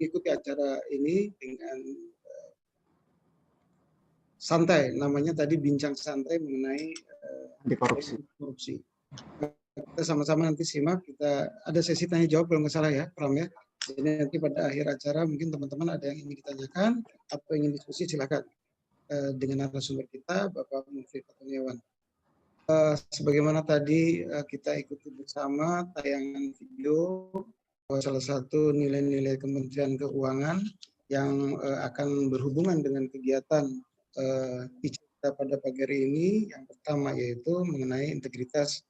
mengikuti acara ini dengan santai, namanya tadi bincang santai mengenai anti korupsi. Kita sama-sama nanti simak, kita ada sesi tanya jawab kalau nggak salah ya, Pram ya. Jadi nanti pada akhir acara mungkin teman-teman ada yang ingin ditanyakan atau ingin diskusi, silakan dengan narasumber kita, Bapak Mufli Fatoniawan. Sebagaimana tadi kita ikuti bersama tayangan video salah satu nilai-nilai Kementerian Keuangan yang akan berhubungan dengan kegiatan kita pada pagi hari ini. Yang pertama yaitu mengenai integritas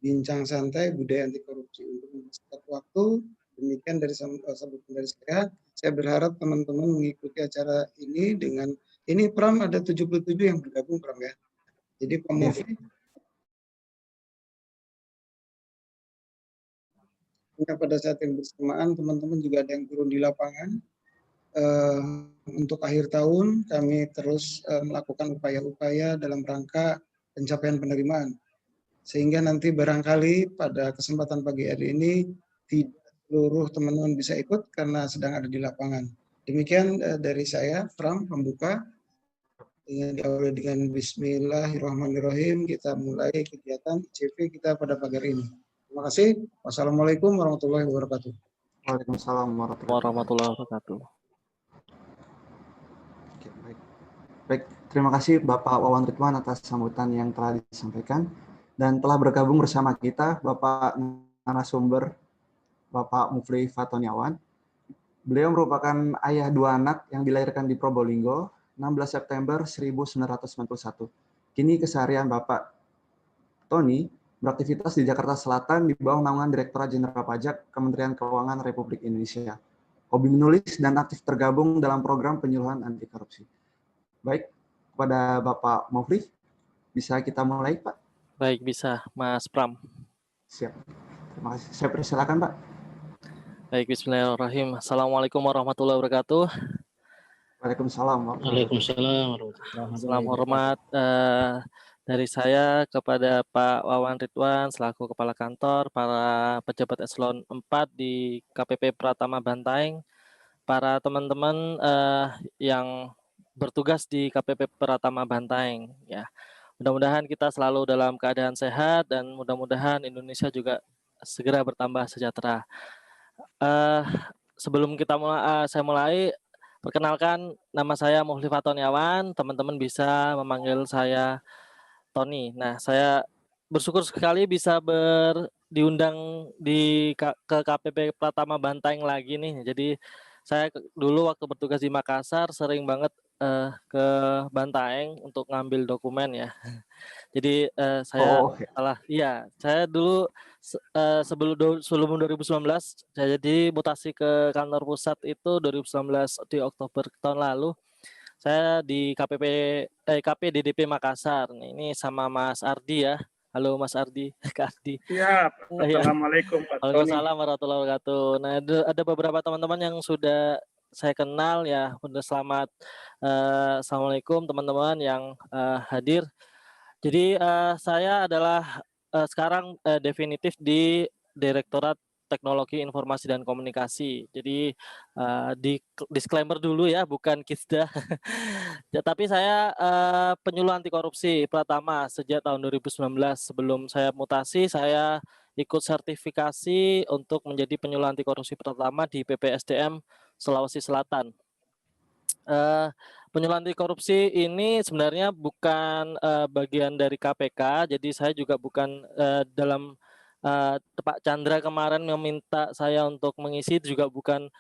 bincang santai budaya anti korupsi. Untuk mempersingkat waktu, demikian dari saya. Saya berharap teman-teman mengikuti acara ini dengan ini Pram ada 77 yang bergabung Pram ya. Jadi Pak Mufli pada saat yang bersamaan teman-teman juga ada yang turun di lapangan. Untuk akhir tahun kami terus melakukan upaya-upaya dalam rangka pencapaian penerimaan. Sehingga nanti barangkali pada kesempatan pagi hari ini tidak seluruh teman-teman bisa ikut karena sedang ada di lapangan. Demikian dari saya, Pram, pembuka. Diawali dengan Bismillahirrahmanirrahim, kita mulai kegiatan ICP kita pada pagi hari ini. Terima kasih. Wassalamualaikum warahmatullahi wabarakatuh. Waalaikumsalam warahmatullahi wabarakatuh. Oke, baik, terima kasih Bapak Wawan Ridwan atas sambutan yang telah disampaikan. Dan telah bergabung bersama kita Bapak narasumber Bapak Mufli Fatoniawan. Beliau merupakan ayah dua anak yang dilahirkan di Probolinggo 16 September 1991. Kini keseharian Bapak Tony beraktivitas di Jakarta Selatan di bawah naungan Direktorat Jenderal Pajak Kementerian Keuangan Republik Indonesia. Hobi menulis dan aktif tergabung dalam program penyuluhan anti korupsi. Baik, kepada Bapak Mufli, bisa kita mulai Pak? Baik, bisa, Mas Pram. Siap. Terima kasih. Saya persilakan, Pak. Baik, bismillahirrahmanirrahim. Assalamualaikum warahmatullahi wabarakatuh. Waalaikumsalam. Salam hormat dari saya kepada Pak Wawan Ridwan selaku Kepala Kantor, para pejabat eselon 4 di KPP Pratama Bantaeng, para teman-teman yang bertugas di KPP Pratama Bantaeng, ya. Mudah-mudahan kita selalu dalam keadaan sehat dan mudah-mudahan Indonesia juga segera bertambah sejahtera. Sebelum saya mulai, perkenalkan nama saya Mufli Fatoniawan, teman-teman bisa memanggil saya Tony. Nah, saya bersyukur sekali bisa diundang ke KPP Pratama Bantaeng lagi nih. Jadi saya dulu waktu bertugas di Makassar sering banget ke Bantaeng untuk ngambil dokumen ya. Jadi saya dulu sebelum 2019 saya jadi mutasi ke kantor pusat itu 2019 di Oktober tahun lalu. Saya di KPDDP Makassar. Ini sama Mas Ardi ya. Halo Mas Ardi, Kak Ardi. Siap. Assalamualaikum Pak Tony. Waalaikumsalam warahmatullahi wabarakatuh. Nah, ada beberapa teman-teman yang sudah saya kenal ya. Selamat assalamualaikum teman-teman yang hadir. Jadi saya adalah sekarang definitif di Direktorat Teknologi Informasi dan Komunikasi. Jadi di disclaimer dulu ya, bukan Kisda. Ya, tapi saya penyuluh anti korupsi Pratama sejak tahun 2019. Sebelum saya mutasi, saya ikut sertifikasi untuk menjadi penyuluh anti korupsi Pratama di PPSDM Sulawesi Selatan. Penyuluh anti korupsi ini sebenarnya bukan bagian dari KPK, jadi saya juga bukan dalam Pak Chandra kemarin meminta saya untuk mengisi, juga bukan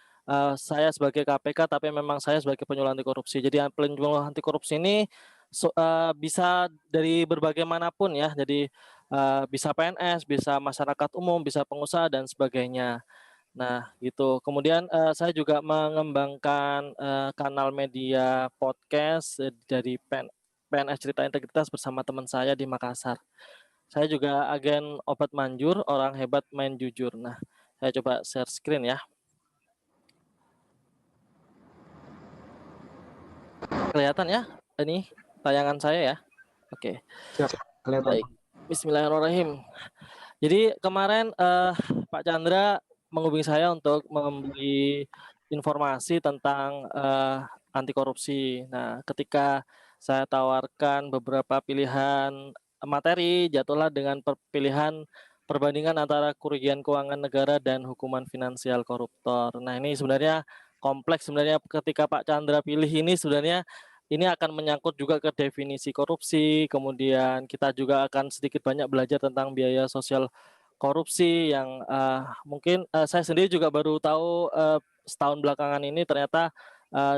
saya sebagai KPK, tapi memang saya sebagai penyuluh anti korupsi. Jadi penyuluh anti korupsi ini bisa dari berbagai manapun ya, jadi bisa PNS, bisa masyarakat umum, bisa pengusaha dan sebagainya. Nah, gitu. Kemudian saya juga mengembangkan kanal media podcast dari PNS Cerita Integritas bersama teman saya di Makassar. Saya juga agen obat manjur, orang hebat main jujur. Nah, saya coba share screen ya. Kelihatan ya? Ini tayangan saya ya. Oke. Siap, kelihatan. Baik. Bismillahirrahmanirrahim. Jadi kemarin Pak Chandra menghubungi saya untuk membeli informasi tentang anti korupsi. Nah, ketika saya tawarkan beberapa pilihan materi, jatuhlah dengan pilihan perbandingan antara kerugian keuangan negara dan hukuman finansial koruptor. Nah, ini sebenarnya kompleks sebenarnya ketika Pak Chandra pilih ini sebenarnya ini akan menyangkut juga ke definisi korupsi, kemudian kita juga akan sedikit banyak belajar tentang biaya sosial korupsi yang mungkin saya sendiri juga baru tahu setahun belakangan ini ternyata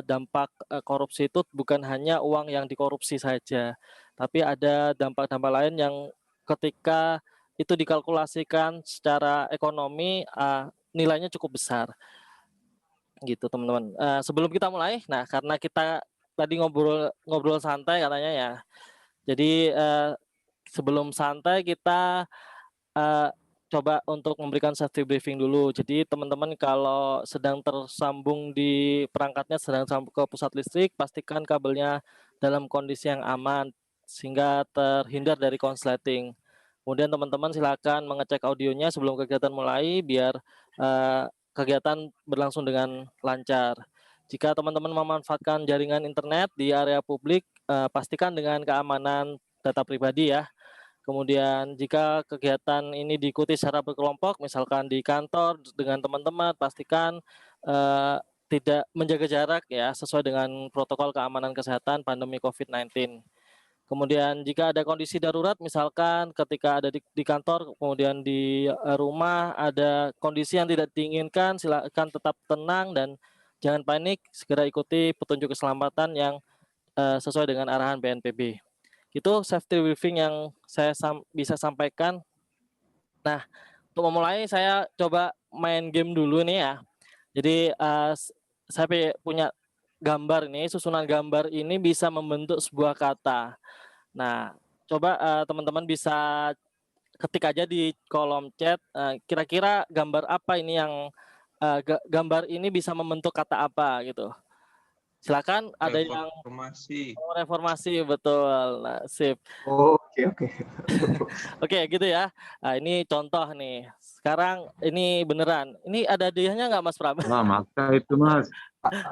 dampak korupsi itu bukan hanya uang yang dikorupsi saja, tapi ada dampak-dampak lain yang ketika itu dikalkulasikan secara ekonomi nilainya cukup besar gitu teman-teman. Sebelum kita mulai, nah karena kita tadi ngobrol santai katanya ya, jadi sebelum santai kita coba untuk memberikan safety briefing dulu. Jadi teman-teman kalau sedang tersambung di perangkatnya, sedang sambung ke pusat listrik, pastikan kabelnya dalam kondisi yang aman sehingga terhindar dari konsleting. Kemudian teman-teman silakan mengecek audionya sebelum kegiatan mulai biar kegiatan berlangsung dengan lancar. Jika teman-teman memanfaatkan jaringan internet di area publik, pastikan dengan keamanan data pribadi ya. Kemudian jika kegiatan ini diikuti secara berkelompok, misalkan di kantor dengan teman-teman, pastikan tidak menjaga jarak ya, sesuai dengan protokol keamanan kesehatan pandemi COVID-19. Kemudian jika ada kondisi darurat, misalkan ketika ada di kantor, kemudian di rumah ada kondisi yang tidak diinginkan, silakan tetap tenang dan jangan panik, segera ikuti petunjuk keselamatan yang sesuai dengan arahan BNPB. Itu safety briefing yang saya bisa sampaikan. Nah, untuk memulai saya coba main game dulu nih ya. Jadi saya punya gambar ini, susunan gambar ini bisa membentuk sebuah kata. Nah, coba teman-teman bisa ketik aja di kolom chat, kira-kira gambar apa ini yang gambar ini bisa membentuk kata apa gitu. Silakan ada yang reformasi betul. Nah, sip. Oh, oke. Oke, gitu ya. Nah, ini contoh nih. Sekarang ini beneran. Ini ada hadiahnya nggak Mas Pram? Wah, maksa itu Mas.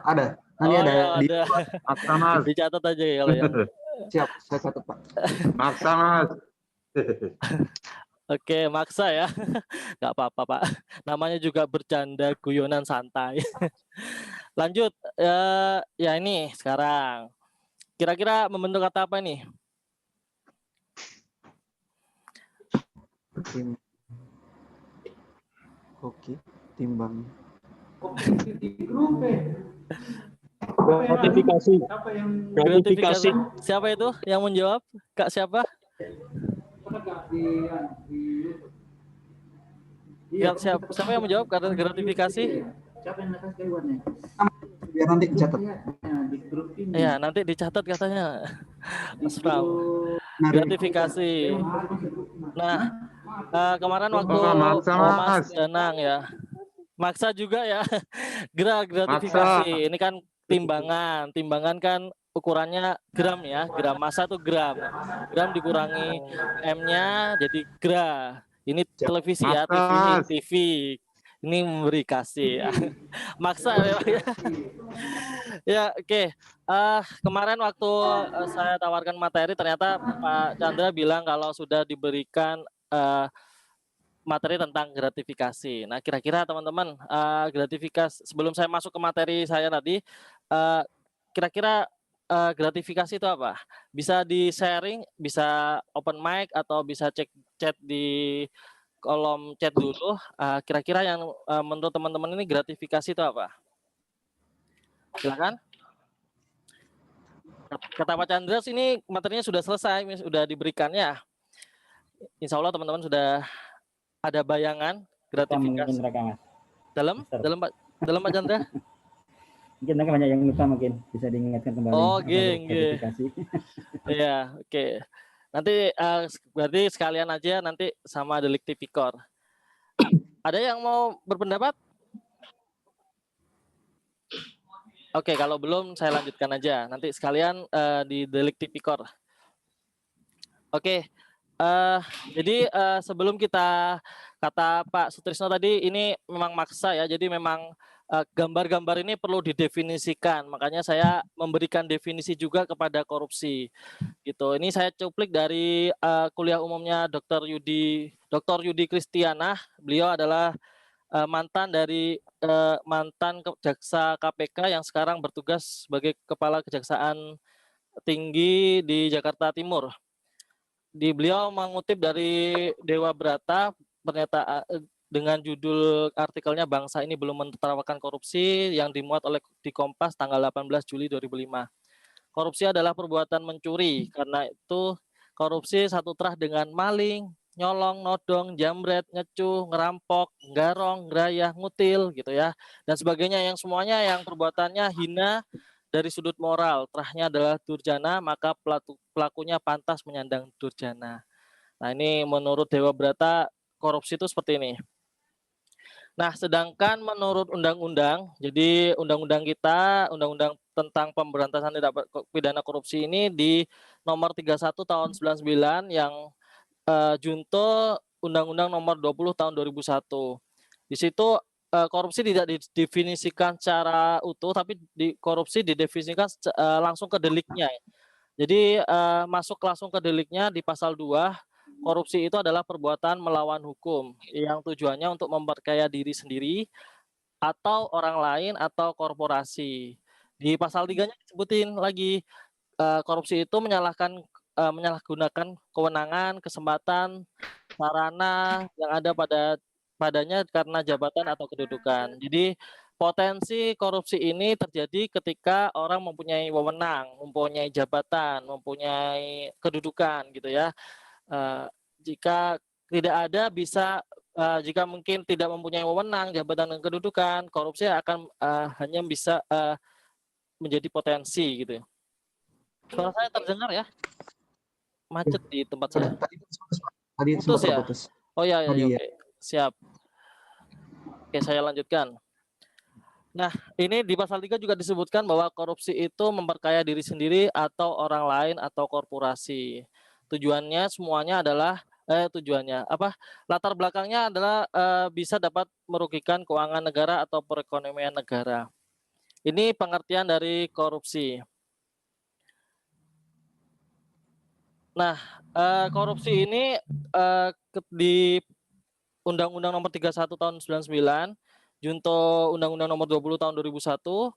Ada. Nanti ada ya, di ada. Maksa Mas. Dicatat aja ya kalau ya. Siap, saya catat Pak. Maksa Mas. Oke, maksa ya. Nggak apa-apa Pak. Namanya juga bercanda guyonan santai. Lanjut. Ya ini sekarang. Kira-kira membentuk kata apa nih? Oke, timbang. Gratifikasi. Gratifikasi. Siapa itu yang menjawab? Kak siapa? Siapa yang menjawab karena gratifikasi? Siapa yang kasih buatnya? Biar nanti dicatat. Ya, nanti dicatat katanya. Mas Pram. Gratifikasi. Nah, kemarin waktu Mas Danang ya. Maksa juga ya. Gratifikasi. Ini kan timbangan. Timbangan kan ukurannya gram ya. Gram massa tuh gram. Gram dikurangi M-nya jadi gra. Ini televisi ya, TV. Ini memberi kasih ya. Maksa ya. Ya, oke. Kemarin waktu saya tawarkan materi ternyata Pak Chandra bilang kalau sudah diberikan materi tentang gratifikasi. Nah, kira-kira teman-teman gratifikasi sebelum saya masuk ke materi saya tadi, kira-kira gratifikasi itu apa? Bisa di-sharing, bisa open mic atau bisa cek chat di kolom chat dulu. Kira-kira yang menurut teman-teman ini gratifikasi itu apa? Silakan. Kata Pak Chandra ini materinya sudah selesai, sudah diberikan ya. Insya Allah teman-teman sudah ada bayangan gratifikasi. Dalam Pak Chandra? Mungkin mereka banyak yang lupa, mungkin bisa diingatkan kembali. Oh, gratifikasi. Ya, oke. Nanti berarti sekalian aja nanti sama delik tipikor. Ada yang mau berpendapat? Oke, kalau belum saya lanjutkan aja. Nanti sekalian di delik tipikor. Oke, jadi sebelum kita kata Pak Sutrisno tadi ini memang maksa ya. Jadi memang gambar-gambar ini perlu didefinisikan. Makanya saya memberikan definisi juga kepada korupsi. Gitu. Ini saya cuplik dari kuliah umumnya Dr. Yudi Kristiana. Beliau adalah mantan jaksa KPK yang sekarang bertugas sebagai Kepala Kejaksaan Tinggi di Jakarta Timur. Beliau mengutip dari Dewa Brata pernyataan dengan judul artikelnya "Bangsa ini belum menertawakan korupsi" yang dimuat oleh di Kompas tanggal 18 Juli 2005. Korupsi adalah perbuatan mencuri, karena itu korupsi satu terah dengan maling, nyolong, nodong, jambret, ngecu, ngerampok, nggarong, ngerayah, ngutil gitu ya, dan sebagainya, yang semuanya yang perbuatannya hina dari sudut moral, terahnya adalah durjana, maka pelakunya pantas menyandang durjana. Nah, ini menurut Dewa Brata korupsi itu seperti ini. Nah, sedangkan menurut undang-undang, jadi undang-undang kita, undang-undang tentang pemberantasan tindak pidana korupsi ini di nomor 31 tahun 99 yang junto Undang-Undang nomor 20 tahun 2001. Di situ korupsi tidak didefinisikan secara utuh, tapi korupsi didefinisikan langsung ke deliknya. Jadi masuk langsung ke deliknya di pasal 2. Korupsi itu adalah perbuatan melawan hukum yang tujuannya untuk memperkaya diri sendiri atau orang lain atau korporasi. Di pasal 3-nya disebutin lagi korupsi itu menyalahgunakan kewenangan, kesempatan, sarana yang ada padanya karena jabatan atau kedudukan. Jadi potensi korupsi ini terjadi ketika orang mempunyai wewenang, mempunyai jabatan, mempunyai kedudukan gitu ya. Jika tidak ada jika mungkin tidak mempunyai wewenang, jabatan dan kedudukan, korupsi akan hanya bisa menjadi potensi gitu. Suara saya terdengar ya? Macet di tempat saya. Tadi Putus sempat ya? terputus. Oh ya, Tadi ya. oke. Siap. Oke, saya lanjutkan. Nah, ini di pasal 3 juga disebutkan bahwa korupsi itu memperkaya diri sendiri atau orang lain atau korporasi. Tujuannya semuanya adalah latar belakangnya adalah bisa dapat merugikan keuangan negara atau perekonomian negara. Ini pengertian dari korupsi. Nah, korupsi ini di Undang-Undang nomor 31 tahun 99, junto Undang-Undang nomor 20 tahun 2001,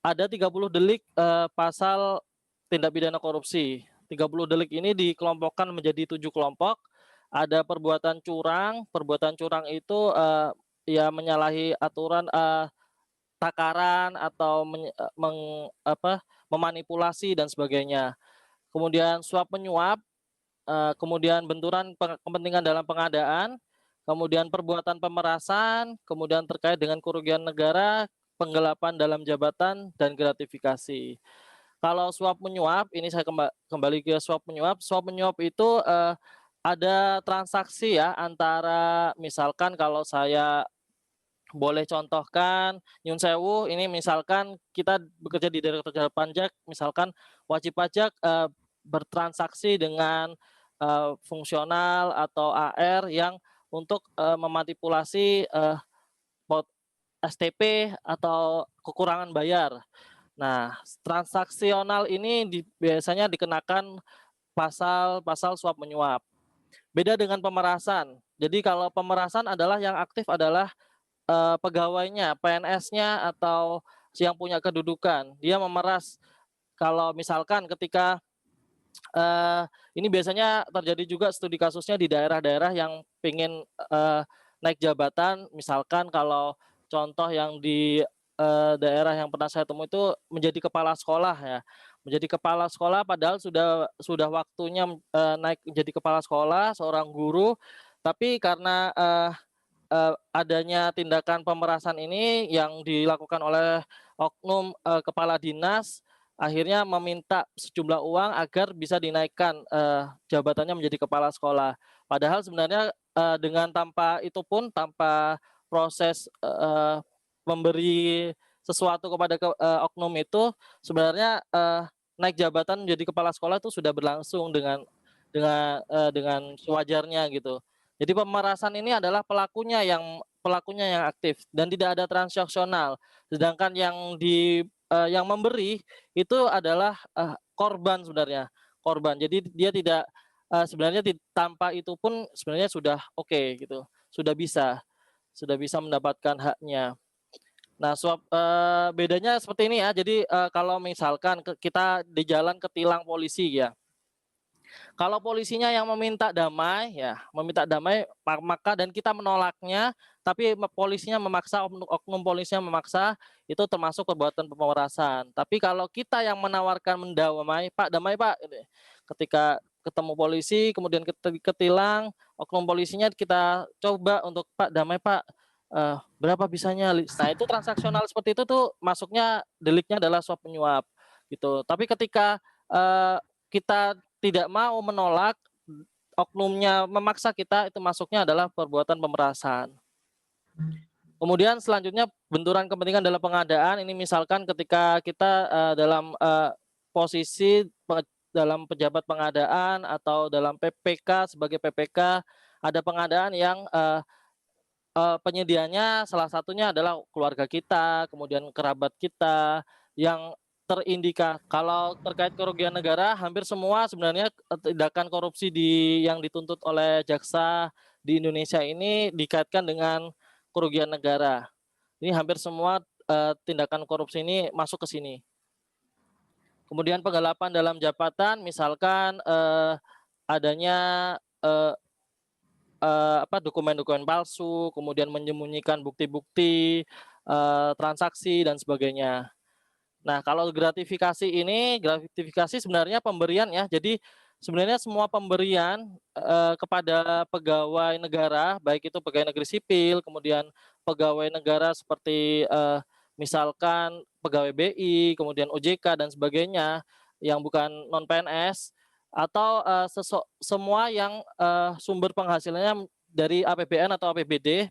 ada 30 delik pasal tindak pidana korupsi. 30 delik ini dikelompokkan menjadi 7 kelompok. Ada perbuatan curang. Perbuatan curang itu ya menyalahi aturan takaran atau memanipulasi dan sebagainya. Kemudian suap menyuap, kemudian benturan kepentingan dalam pengadaan, kemudian perbuatan pemerasan, kemudian terkait dengan kerugian negara, penggelapan dalam jabatan, dan gratifikasi. Kalau suap menyuap, ini saya kembali ke suap menyuap. Suap menyuap itu ada transaksi ya antara, misalkan kalau saya boleh contohkan, nyun sewu, ini misalkan kita bekerja di Direktorat Jenderal Pajak, misalkan wajib pajak bertransaksi dengan fungsional atau AR yang untuk memanipulasi STP atau kekurangan bayar. Nah, transaksional ini biasanya dikenakan pasal suap menyuap. Beda dengan pemerasan. Jadi kalau pemerasan adalah yang aktif adalah pegawainya, PNS-nya atau yang punya kedudukan. Dia memeras. Kalau misalkan ketika ini biasanya terjadi juga studi kasusnya di daerah-daerah yang ingin naik jabatan. Misalkan kalau contoh yang di daerah yang pernah saya temui itu menjadi kepala sekolah ya. Menjadi kepala sekolah padahal sudah waktunya naik menjadi kepala sekolah, seorang guru, tapi karena adanya tindakan pemerasan ini yang dilakukan oleh oknum kepala dinas, akhirnya meminta sejumlah uang agar bisa dinaikkan jabatannya menjadi kepala sekolah. Padahal sebenarnya dengan tanpa proses memberi sesuatu kepada oknum itu, sebenarnya naik jabatan menjadi kepala sekolah itu sudah berlangsung dengan sewajarnya gitu. Jadi pemerasan ini adalah pelakunya yang pelakunya yang aktif dan tidak ada transaksional. Sedangkan yang memberi itu adalah korban sebenarnya, korban. Jadi dia tidak sebenarnya tanpa itu pun sebenarnya sudah oke gitu, sudah bisa mendapatkan haknya. Nah, bedanya seperti ini ya. Jadi kalau misalkan kita di jalan ketilang polisi ya. Kalau polisinya yang meminta damai ya, maka dan kita menolaknya, tapi polisinya memaksa, oknum polisinya memaksa, itu termasuk perbuatan pemerasan. Tapi kalau kita yang menawarkan mendamai, Pak, damai Pak, gitu. Ketika ketemu polisi, kemudian ketilang, oknum polisinya kita coba untuk Pak, damai Pak, berapa bisanya? Nah, itu transaksional seperti itu tuh masuknya deliknya adalah suap menyuap gitu. Tapi ketika kita tidak mau menolak, oknumnya memaksa kita, itu masuknya adalah perbuatan pemerasan. Kemudian selanjutnya benturan kepentingan dalam pengadaan, ini misalkan ketika kita dalam posisi dalam pejabat pengadaan atau dalam PPK, sebagai PPK, ada pengadaan yang penyedianya salah satunya adalah keluarga kita, kemudian kerabat kita yang kalau terkait kerugian negara, hampir semua sebenarnya tindakan korupsi yang dituntut oleh jaksa di Indonesia ini dikaitkan dengan kerugian negara. Ini hampir semua tindakan korupsi ini masuk ke sini. Kemudian penggelapan dalam jabatan, misalkan adanya dokumen-dokumen palsu, kemudian menyembunyikan bukti-bukti transaksi dan sebagainya. Nah, kalau gratifikasi sebenarnya pemberian ya. Jadi sebenarnya semua pemberian kepada pegawai negara, baik itu pegawai negeri sipil, kemudian pegawai negara seperti misalkan pegawai BI, kemudian OJK dan sebagainya yang bukan non PNS, atau semua yang sumber penghasilannya dari APBN atau APBD,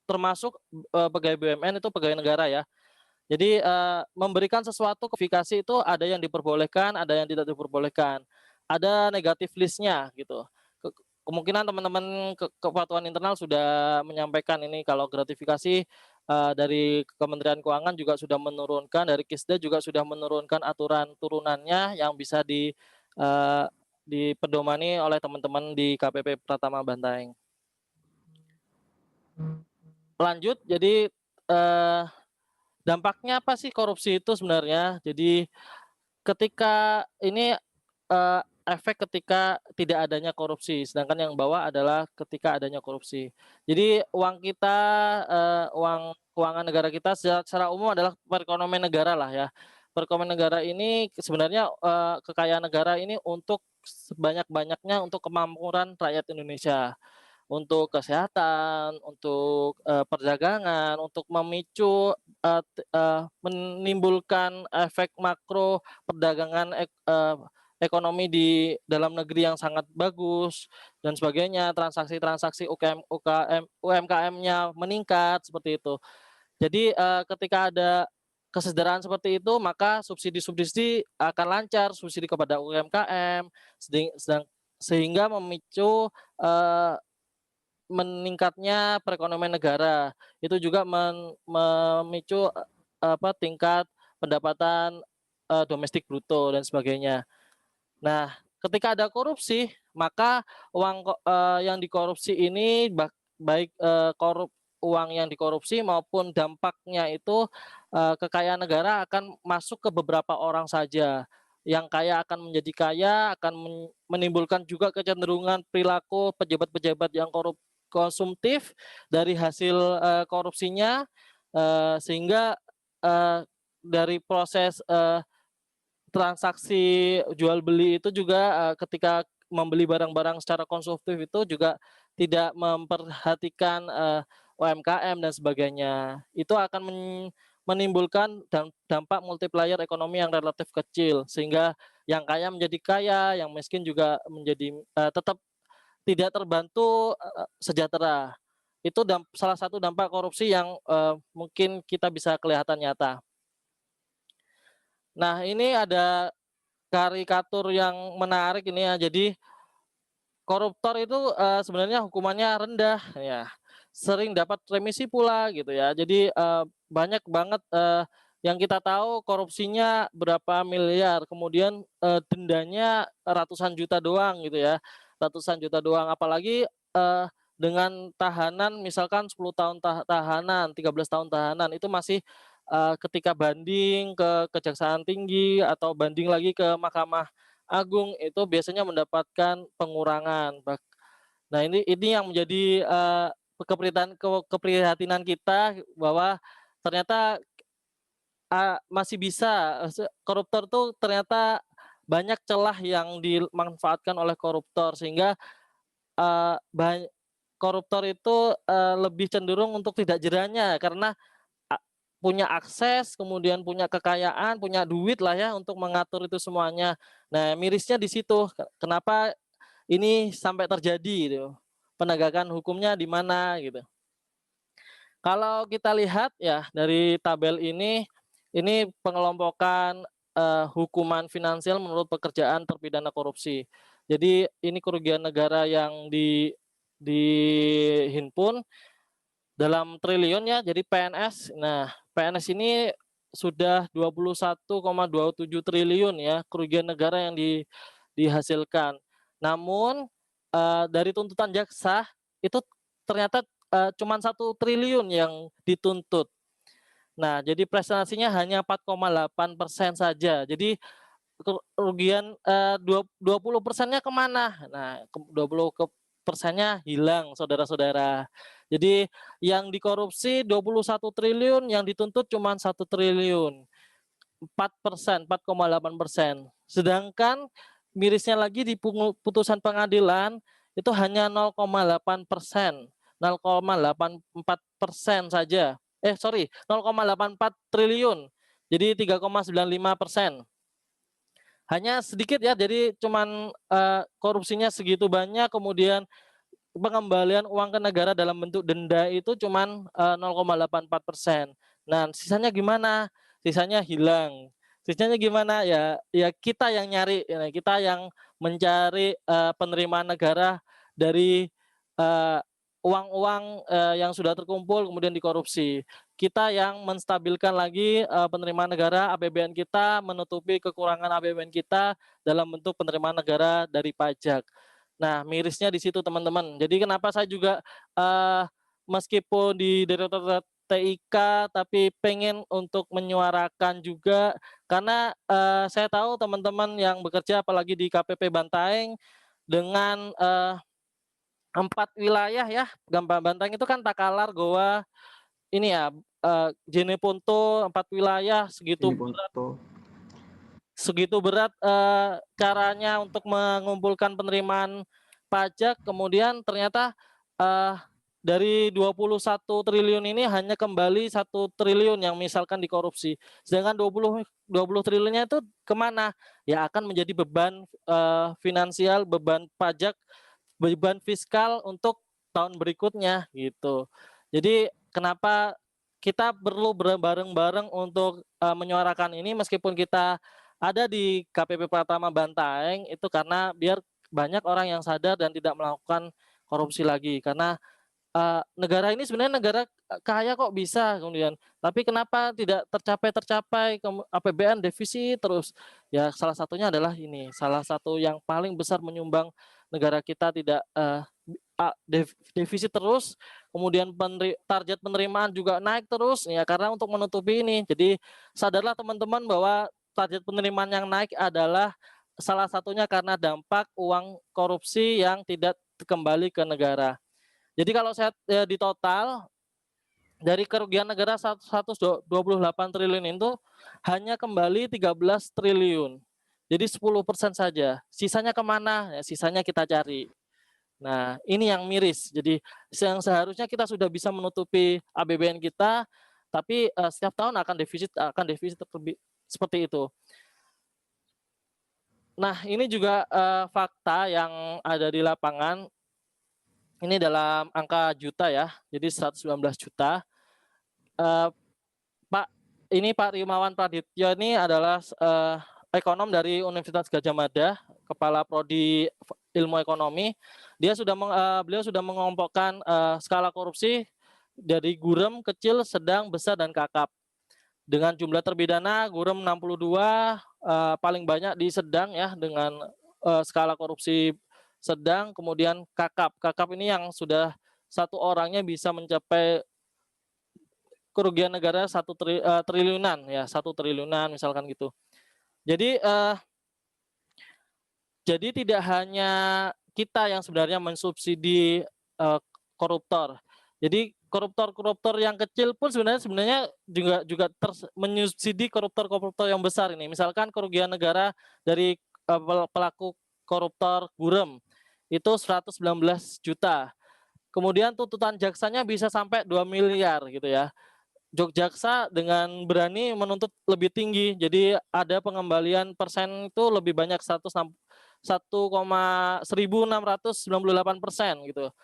termasuk pegawai BUMN itu pegawai negara ya. Jadi memberikan sesuatu kualifikasi itu ada yang diperbolehkan, ada yang tidak diperbolehkan. Ada negatif listnya gitu. Kemungkinan teman-teman kepatuhan internal sudah menyampaikan ini kalau gratifikasi dari Kementerian Keuangan juga sudah menurunkan, dari Kisda juga sudah menurunkan aturan turunannya yang bisa dipedomani oleh teman-teman di KPP Pratama Bantaeng. Lanjut, jadi dampaknya apa sih korupsi itu sebenarnya? Jadi ketika ini efek ketika tidak adanya korupsi, sedangkan yang bawah adalah ketika adanya korupsi. Jadi uang kita, uang keuangan negara kita secara umum adalah perekonomian negara lah ya. Perekonomian negara ini sebenarnya kekayaan negara ini untuk sebanyak-banyaknya untuk kemakmuran rakyat Indonesia. Untuk kesehatan, untuk perdagangan, untuk memicu menimbulkan efek makro perdagangan ekonomi di dalam negeri yang sangat bagus dan sebagainya, transaksi-transaksi UMKM-nya meningkat seperti itu. Jadi ketika ada kesejahteraan seperti itu, maka subsidi-subsidi akan lancar, subsidi kepada UMKM, sehingga memicu meningkatnya perekonomian negara. Itu juga memicu tingkat pendapatan domestik bruto dan sebagainya. Nah, ketika ada korupsi, maka uang yang dikorupsi ini baik uang yang dikorupsi maupun dampaknya itu kekayaan negara akan masuk ke beberapa orang saja. Yang kaya akan menjadi kaya, akan menimbulkan juga kecenderungan perilaku pejabat-pejabat yang konsumtif dari hasil korupsinya, sehingga dari proses transaksi jual beli itu juga ketika membeli barang-barang secara konsumtif itu juga tidak memperhatikan UMKM dan sebagainya. Itu akan menimbulkan dampak multiplier ekonomi yang relatif kecil, sehingga yang kaya menjadi kaya, yang miskin juga menjadi tetap tidak terbantu sejahtera. Itu salah satu dampak korupsi yang mungkin kita bisa kelihatan nyata. Nah, ini ada karikatur yang menarik ini ya. Jadi koruptor itu sebenarnya hukumannya rendah ya. sering dapat remisi pula gitu ya. Jadi banyak banget yang kita tahu korupsinya berapa miliar, kemudian dendanya ratusan juta doang gitu ya, ratusan juta doang. Apalagi dengan tahanan misalkan 10 tahun tahanan, 13 tahun tahanan itu masih ketika banding ke Kejaksaan Tinggi atau banding lagi ke Mahkamah Agung itu biasanya mendapatkan pengurangan. Nah ini yang menjadi keprihatinan kita bahwa ternyata masih bisa koruptor tuh ternyata banyak celah yang dimanfaatkan oleh koruptor sehingga koruptor itu lebih cenderung untuk tidak jerahnya karena punya akses, kemudian punya kekayaan, punya duit lah ya untuk mengatur itu semuanya. Nah mirisnya di situ. Kenapa ini sampai terjadi gitu? Penegakan hukumnya di mana gitu? Kalau kita lihat ya dari tabel ini pengelompokan hukuman finansial menurut pekerjaan terpidana korupsi. Jadi ini kerugian negara yang dihimpun dalam triliun ya. Jadi PNS. Nah, PNS ini sudah 21,27 triliun ya kerugian negara yang dihasilkan. Namun dari tuntutan jaksa itu ternyata cuma 1 triliun yang dituntut. Nah, jadi prestasinya hanya 4,8% saja. Jadi kerugian 20%-nya kemana? Nah, 20%-nya hilang, saudara-saudara. Jadi yang dikorupsi 21 triliun, yang dituntut cuma 1 triliun. 4%, 4,8%. Sedangkan mirisnya lagi di putusan pengadilan itu hanya 0,8%, 0,84% saja. 0,84 triliun. Jadi 3,95%. Hanya sedikit ya, jadi cuman korupsinya segitu banyak, kemudian pengembalian uang ke negara dalam bentuk denda itu cuman 0,84%. Nah, sisanya gimana? Sisanya hilang. Sisanya gimana ya? Ya kita yang nyari, kita yang mencari penerimaan negara dari uang-uang yang sudah terkumpul kemudian dikorupsi. Kita yang menstabilkan lagi penerimaan negara APBN kita, menutupi kekurangan APBN kita dalam bentuk penerimaan negara dari pajak. Nah, mirisnya di situ teman-teman. Jadi kenapa saya juga meskipun di Direktorat TIK tapi pengen untuk menyuarakan juga karena saya tahu teman-teman yang bekerja apalagi di KPP Bantaeng dengan 4 wilayah ya, Bantaeng itu kan Takalar, Goa, ini ya Jeneponto, 4 wilayah segitu berat caranya untuk mengumpulkan penerimaan pajak, kemudian ternyata dari 21 triliun ini hanya kembali 1 triliun yang misalkan dikorupsi. Sedangkan 20 triliunnya itu kemana? Ya akan menjadi beban finansial, beban pajak, beban fiskal untuk tahun berikutnya gitu. Jadi kenapa kita perlu bareng-bareng untuk menyuarakan ini meskipun kita ada di KPP Pratama Bantaeng itu karena biar banyak orang yang sadar dan tidak melakukan korupsi lagi karena negara ini sebenarnya negara kaya kok bisa kemudian tapi kenapa tidak tercapai APBN defisit terus ya salah satunya adalah ini salah satu yang paling besar menyumbang negara kita tidak defisit terus kemudian target penerimaan juga naik terus ya karena untuk menutupi ini jadi sadarlah teman-teman bahwa target penerimaan yang naik adalah salah satunya karena dampak uang korupsi yang tidak kembali ke negara. Jadi kalau saya di total dari kerugian negara 128 triliun itu hanya kembali 13 triliun. Jadi 10% saja. Sisanya kemana? Ya, sisanya kita cari. Nah ini yang miris. Jadi yang seharusnya kita sudah bisa menutupi APBN kita, tapi setiap tahun akan defisit seperti itu. Nah ini juga fakta yang ada di lapangan. Ini dalam angka juta ya, jadi 119 juta. Pak Rimawan Pradityo ini adalah ekonom dari Universitas Gadjah Mada, Kepala Prodi ilmu ekonomi. Beliau sudah mengelompokkan skala korupsi dari gurem, kecil, sedang, besar, dan kakap. Dengan jumlah terpidana gurem 62, paling banyak di sedang ya dengan skala korupsi sedang, kemudian kakap. Kakap ini yang sudah satu orangnya bisa mencapai kerugian negara 1 triliunan ya, 1 triliunan misalkan gitu. Jadi tidak hanya kita yang sebenarnya mensubsidi koruptor. Jadi koruptor yang kecil pun sebenarnya juga menyubsidi koruptor yang besar ini. Misalkan kerugian negara dari pelaku koruptor gurem itu 119 juta. Kemudian tuntutan jaksanya bisa sampai 2 miliar gitu ya. Jaksa dengan berani menuntut lebih tinggi. Jadi ada pengembalian persen itu lebih banyak 1,1698% gitu.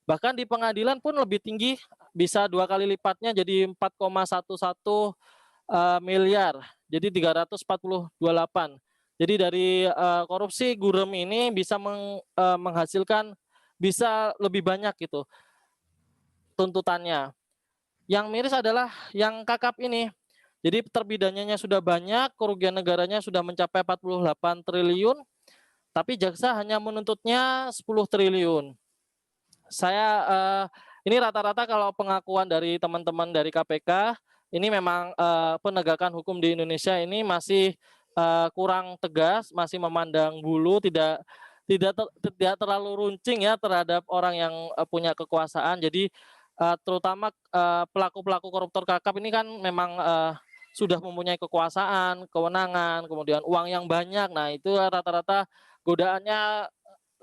Bahkan di pengadilan pun lebih tinggi, bisa 2 kali lipatnya jadi 4,11 miliar. Jadi 348. Jadi dari korupsi gurem ini bisa menghasilkan bisa lebih banyak gitu tuntutannya. Yang miris adalah yang kakap ini. Jadi terpidananya sudah banyak, kerugian negaranya sudah mencapai 48 triliun, tapi jaksa hanya menuntutnya 10 triliun. Ini rata-rata kalau pengakuan dari teman-teman dari KPK, ini memang penegakan hukum di Indonesia ini masih kurang tegas, masih memandang bulu, tidak terlalu runcing ya terhadap orang yang punya kekuasaan. Jadi terutama pelaku-pelaku koruptor kakap ini kan memang sudah mempunyai kekuasaan, kewenangan, kemudian uang yang banyak. Nah itu rata-rata godaannya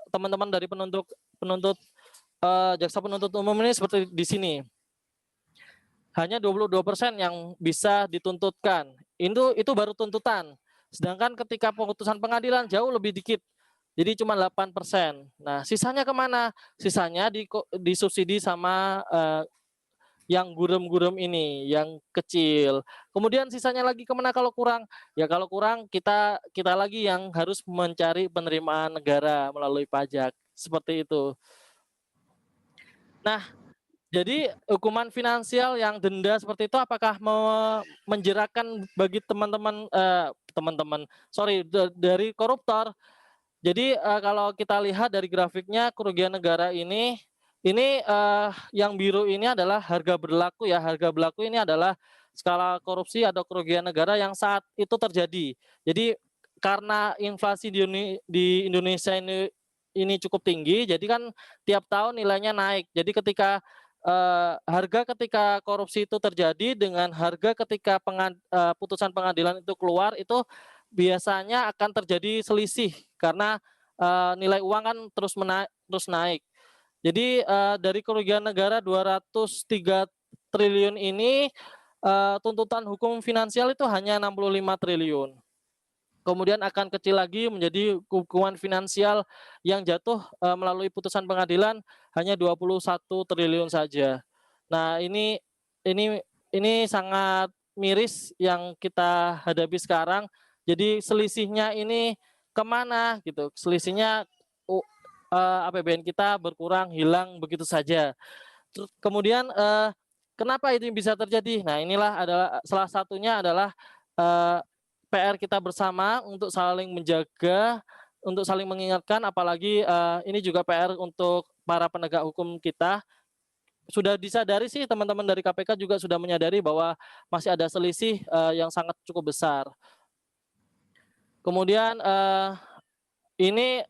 teman-teman dari jaksa penuntut umum ini seperti di sini. Hanya 22% yang bisa dituntutkan. Itu baru tuntutan. Sedangkan ketika putusan pengadilan jauh lebih dikit. Jadi cuma 8%. Nah, sisanya kemana? Sisanya disubsidi sama yang gurem-gurem ini, yang kecil. Kemudian sisanya lagi kemana kalau kurang? Ya kalau kurang kita lagi yang harus mencari penerimaan negara melalui pajak. Seperti itu. Nah, jadi hukuman finansial yang denda seperti itu apakah menjeratkan bagi dari koruptor? Jadi kalau kita lihat dari grafiknya kerugian negara ini yang biru ini adalah harga berlaku ya. Harga berlaku ini adalah skala korupsi atau kerugian negara yang saat itu terjadi. Jadi karena inflasi di Indonesia ini cukup tinggi, jadi kan tiap tahun nilainya naik. Jadi harga ketika korupsi itu terjadi dengan harga ketika putusan pengadilan itu keluar itu biasanya akan terjadi selisih karena nilai uang kan terus naik. Jadi dari kerugian negara 203 triliun ini tuntutan hukum finansial itu hanya 65 triliun. Kemudian akan kecil lagi menjadi hukuman finansial yang jatuh melalui putusan pengadilan hanya 21 triliun saja. Nah, ini sangat miris yang kita hadapi sekarang. Jadi selisihnya ini kemana gitu? Selisihnya APBN kita berkurang, hilang begitu saja. Kemudian kenapa ini bisa terjadi? Nah, inilah adalah salah satunya adalah PR kita bersama untuk saling menjaga, untuk saling mengingatkan, apalagi ini juga PR untuk para penegak hukum kita. Sudah disadari sih teman-teman dari KPK juga sudah menyadari bahwa masih ada selisih yang sangat cukup besar. Kemudian ini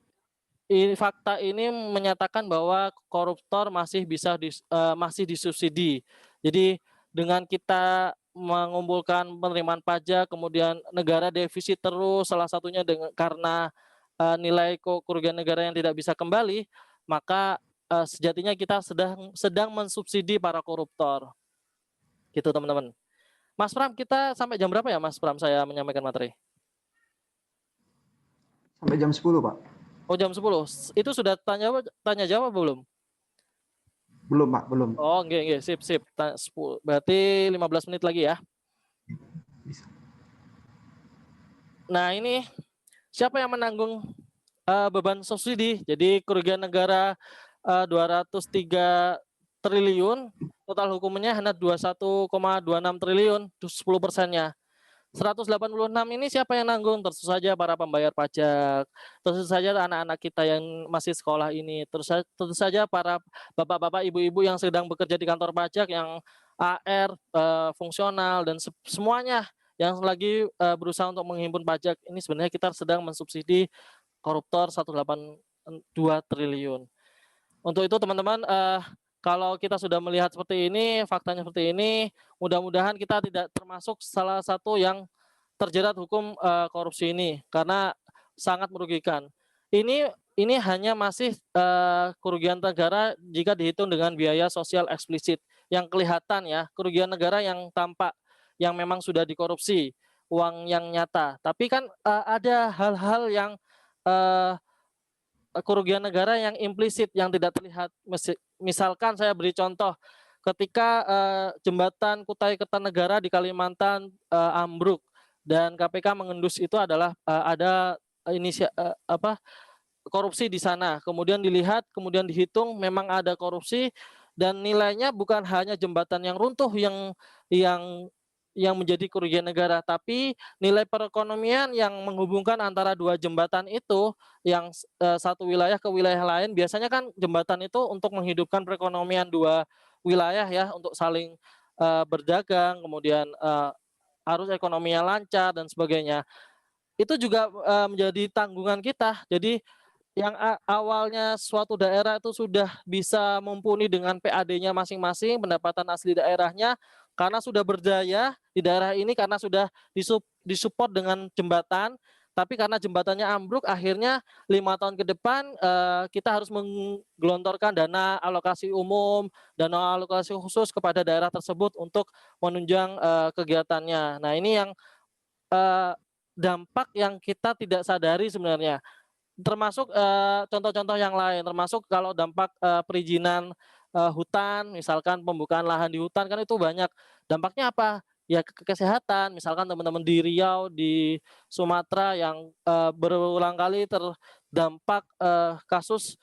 fakta ini menyatakan bahwa koruptor masih disubsidi. Jadi dengan kita mengumpulkan penerimaan pajak, kemudian negara defisit terus, salah satunya karena nilai kerugian negara yang tidak bisa kembali, maka sejatinya kita sedang mensubsidi para koruptor. Gitu teman-teman. Mas Pram, kita sampai jam berapa ya Mas Pram saya menyampaikan materi? Sampai jam 10, Pak. Oh, jam 10. Itu sudah tanya jawab belum? Belum, Pak, belum. Oh, nggih, sip. Berarti 15 menit lagi ya. Bisa. Nah, ini siapa yang menanggung beban subsidi. Jadi kerugian negara 203 triliun, total hukumnya hanya 21,26 triliun, 10%-nya. 186 ini siapa yang nanggung? Tentu saja para pembayar pajak, tentu saja anak-anak kita yang masih sekolah ini, tentu saja para bapak-bapak, ibu-ibu yang sedang bekerja di kantor pajak, yang AR, fungsional, dan semuanya yang lagi berusaha untuk menghimpun pajak. Ini sebenarnya kita sedang mensubsidi koruptor 182 triliun. Untuk itu teman-teman, kalau kita sudah melihat seperti ini, faktanya seperti ini, mudah-mudahan kita tidak termasuk salah satu yang terjerat hukum korupsi ini, karena sangat merugikan. Ini hanya masih kerugian negara jika dihitung dengan biaya sosial eksplisit yang kelihatan ya, kerugian negara yang tampak, yang memang sudah dikorupsi, uang yang nyata. Tapi kan ada hal-hal yang kerugian negara yang implisit yang tidak terlihat. Misalkan saya beri contoh, ketika jembatan Kutai Kertanegara di Kalimantan ambruk dan KPK mengendus, itu adalah ada korupsi di sana. Kemudian dilihat, kemudian dihitung memang ada korupsi, dan nilainya bukan hanya jembatan yang runtuh yang menjadi kerugian negara, tapi nilai perekonomian yang menghubungkan antara dua jembatan itu, yang satu wilayah ke wilayah lain. Biasanya kan jembatan itu untuk menghidupkan perekonomian dua wilayah ya, untuk saling berdagang, kemudian arus ekonominya lancar dan sebagainya. Itu juga menjadi tanggungan kita. Jadi yang awalnya suatu daerah itu sudah bisa mumpuni dengan PAD-nya masing-masing, pendapatan asli daerahnya, karena sudah berdaya di daerah ini, karena sudah disupport dengan jembatan, tapi karena jembatannya ambruk, akhirnya 5 tahun ke depan kita harus menggelontorkan dana alokasi umum, dana alokasi khusus kepada daerah tersebut untuk menunjang kegiatannya. Nah, ini yang dampak yang kita tidak sadari sebenarnya. Termasuk contoh-contoh yang lain, termasuk kalau dampak perizinan hutan, misalkan pembukaan lahan di hutan, kan itu banyak. Dampaknya apa? Ya ke kesehatan, misalkan teman-teman di Riau, di Sumatera yang berulang kali terdampak kasus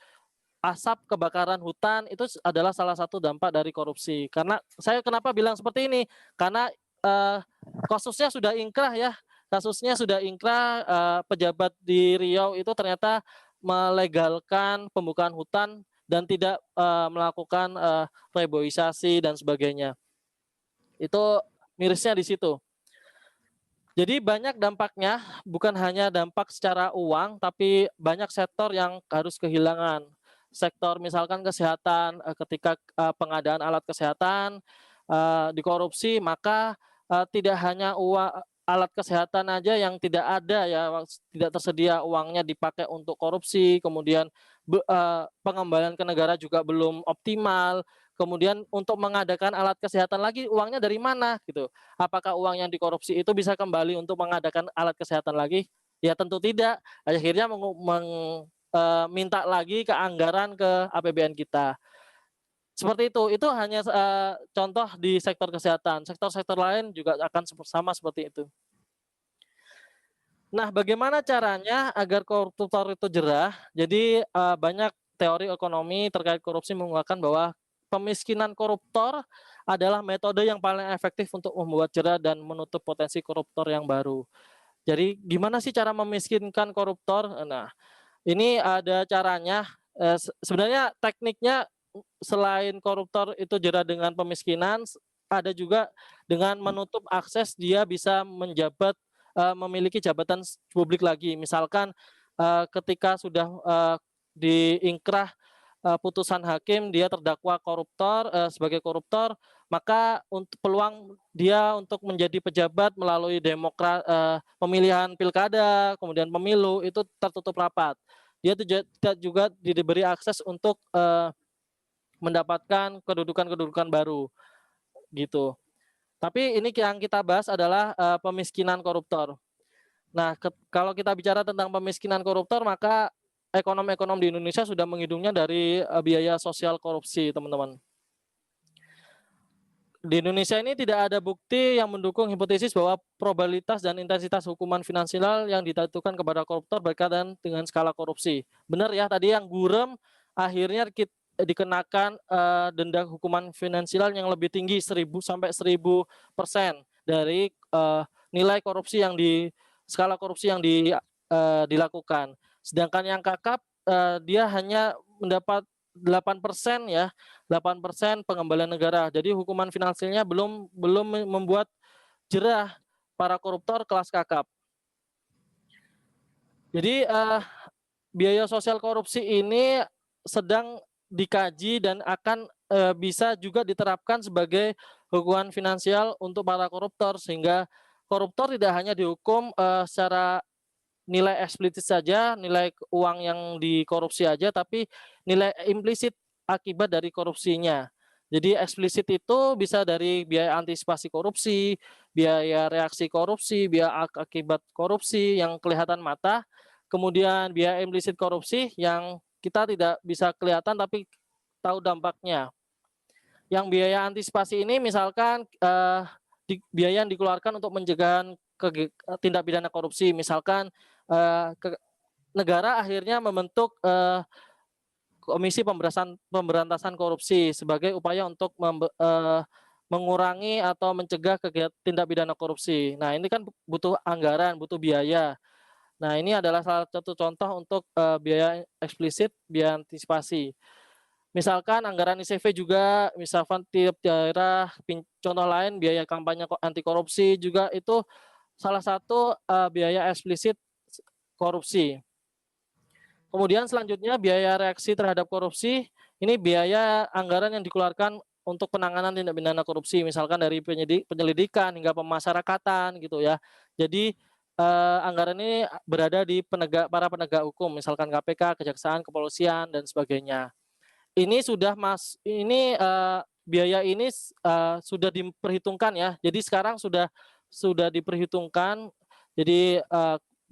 asap kebakaran hutan, itu adalah salah satu dampak dari korupsi. Karena saya kenapa bilang seperti ini? Karena kasusnya sudah ingkrah ya. Kasusnya sudah ingkrah, pejabat di Riau itu ternyata melegalkan pembukaan hutan dan tidak melakukan reboisasi dan sebagainya. Itu mirisnya di situ. Jadi banyak dampaknya, bukan hanya dampak secara uang, tapi banyak sektor yang harus kehilangan. Sektor misalkan kesehatan, ketika pengadaan alat kesehatan dikorupsi, maka tidak hanya alat kesehatan aja yang tidak ada ya, tidak tersedia uangnya dipakai untuk korupsi, kemudian pengembalian ke negara juga belum optimal, kemudian untuk mengadakan alat kesehatan lagi uangnya dari mana gitu. Apakah uang yang dikorupsi itu bisa kembali untuk mengadakan alat kesehatan lagi? Ya tentu tidak. Akhirnya minta lagi ke anggaran ke APBN kita. Seperti itu hanya contoh di sektor kesehatan. Sektor-sektor lain juga akan sama seperti itu. Nah, bagaimana caranya agar koruptor itu jerah? Jadi banyak teori ekonomi terkait korupsi menguatkan bahwa pemiskinan koruptor adalah metode yang paling efektif untuk membuat jerah dan menutup potensi koruptor yang baru. Jadi gimana sih cara memiskinkan koruptor? Nah, ini ada caranya. Sebenarnya tekniknya selain koruptor itu jerah dengan pemiskinan, ada juga dengan menutup akses dia bisa menjabat, memiliki jabatan publik lagi. Misalkan ketika sudah diingkrah putusan hakim, dia terdakwa koruptor, sebagai koruptor, maka untuk peluang dia untuk menjadi pejabat melalui pemilihan pilkada, kemudian pemilu, itu tertutup rapat. Dia juga diberi akses untuk mendapatkan kedudukan-kedudukan baru gitu. Tapi ini yang kita bahas adalah pemiskinan koruptor. Nah, kalau kita bicara tentang pemiskinan koruptor, maka ekonom-ekonom di Indonesia sudah menghitungnya dari biaya sosial korupsi, teman-teman. di Indonesia ini tidak ada bukti yang mendukung hipotesis bahwa probabilitas dan intensitas hukuman finansial yang dijatuhkan kepada koruptor berkaitan dengan skala korupsi. Benar ya, tadi yang gurem akhirnya dikenakan denda hukuman finansial yang lebih tinggi 1000 sampai 1000% dari nilai korupsi yang skala korupsi yang dilakukan. Sedangkan yang kakap dia hanya mendapat 8% ya, 8% pengembalian negara. Jadi hukuman finansialnya belum membuat jerah para koruptor kelas kakap. Jadi biaya sosial korupsi ini sedang dikaji dan akan bisa juga diterapkan sebagai hukuman finansial untuk para koruptor, sehingga koruptor tidak hanya dihukum secara nilai eksplisit saja, nilai uang yang dikorupsi aja, tapi nilai implisit akibat dari korupsinya. Jadi eksplisit itu bisa dari biaya antisipasi korupsi, biaya reaksi korupsi, biaya akibat korupsi yang kelihatan mata, kemudian biaya implisit korupsi yang kita tidak bisa kelihatan tapi tahu dampaknya. Yang biaya antisipasi ini misalkan biaya yang dikeluarkan untuk mencegah tindak pidana korupsi, misalkan negara akhirnya membentuk Komisi Pemberantasan Korupsi sebagai upaya untuk mengurangi atau mencegah tindak pidana korupsi. Nah, ini kan butuh anggaran, butuh biaya. Nah, ini adalah salah satu contoh untuk biaya eksplisit, biaya antisipasi. Misalkan anggaran ICV juga, misalkan tiap daerah, contoh lain biaya kampanye anti korupsi juga itu salah satu biaya eksplisit korupsi. Kemudian selanjutnya biaya reaksi terhadap korupsi, ini biaya anggaran yang dikeluarkan untuk penanganan tindak pidana korupsi, misalkan dari penyelidikan hingga pemasyarakatan gitu ya. Jadi anggaran ini berada di para penegak hukum, misalkan KPK, Kejaksaan, Kepolisian dan sebagainya. Ini sudah biaya ini sudah diperhitungkan ya. Jadi sekarang sudah diperhitungkan. Jadi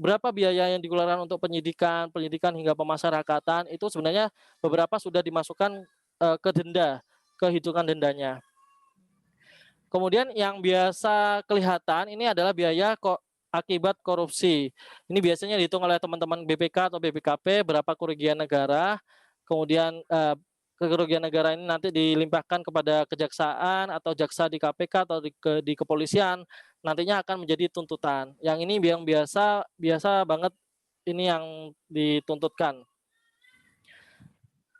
berapa biaya yang dikeluarkan untuk penyidikan hingga pemasyarakatan itu sebenarnya beberapa sudah dimasukkan ke denda, ke hitungan dendanya. Kemudian yang biasa kelihatan ini adalah biaya akibat korupsi. Ini biasanya dihitung oleh teman-teman BPK atau BPKP berapa kerugian negara. Kemudian kerugian negara ini nanti dilimpahkan kepada kejaksaan atau jaksa di KPK atau di kepolisian, nantinya akan menjadi tuntutan. Yang ini yang biasa banget ini yang dituntutkan.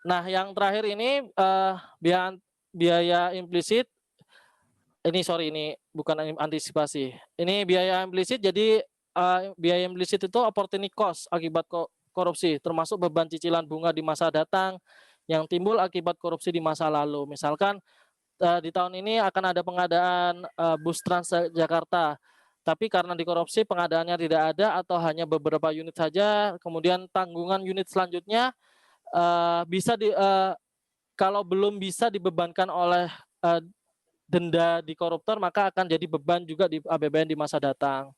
Nah, yang terakhir ini biaya implisit. Ini bukan antisipasi. Ini biaya implisit. Jadi biaya implisit itu opportunity cost akibat korupsi, termasuk beban cicilan bunga di masa datang yang timbul akibat korupsi di masa lalu. Misalkan di tahun ini akan ada pengadaan bus Transjakarta, tapi karena dikorupsi pengadaannya tidak ada atau hanya beberapa unit saja, kemudian tanggungan unit selanjutnya kalau belum bisa dibebankan oleh denda di koruptor, maka akan jadi beban juga di APBN di masa datang.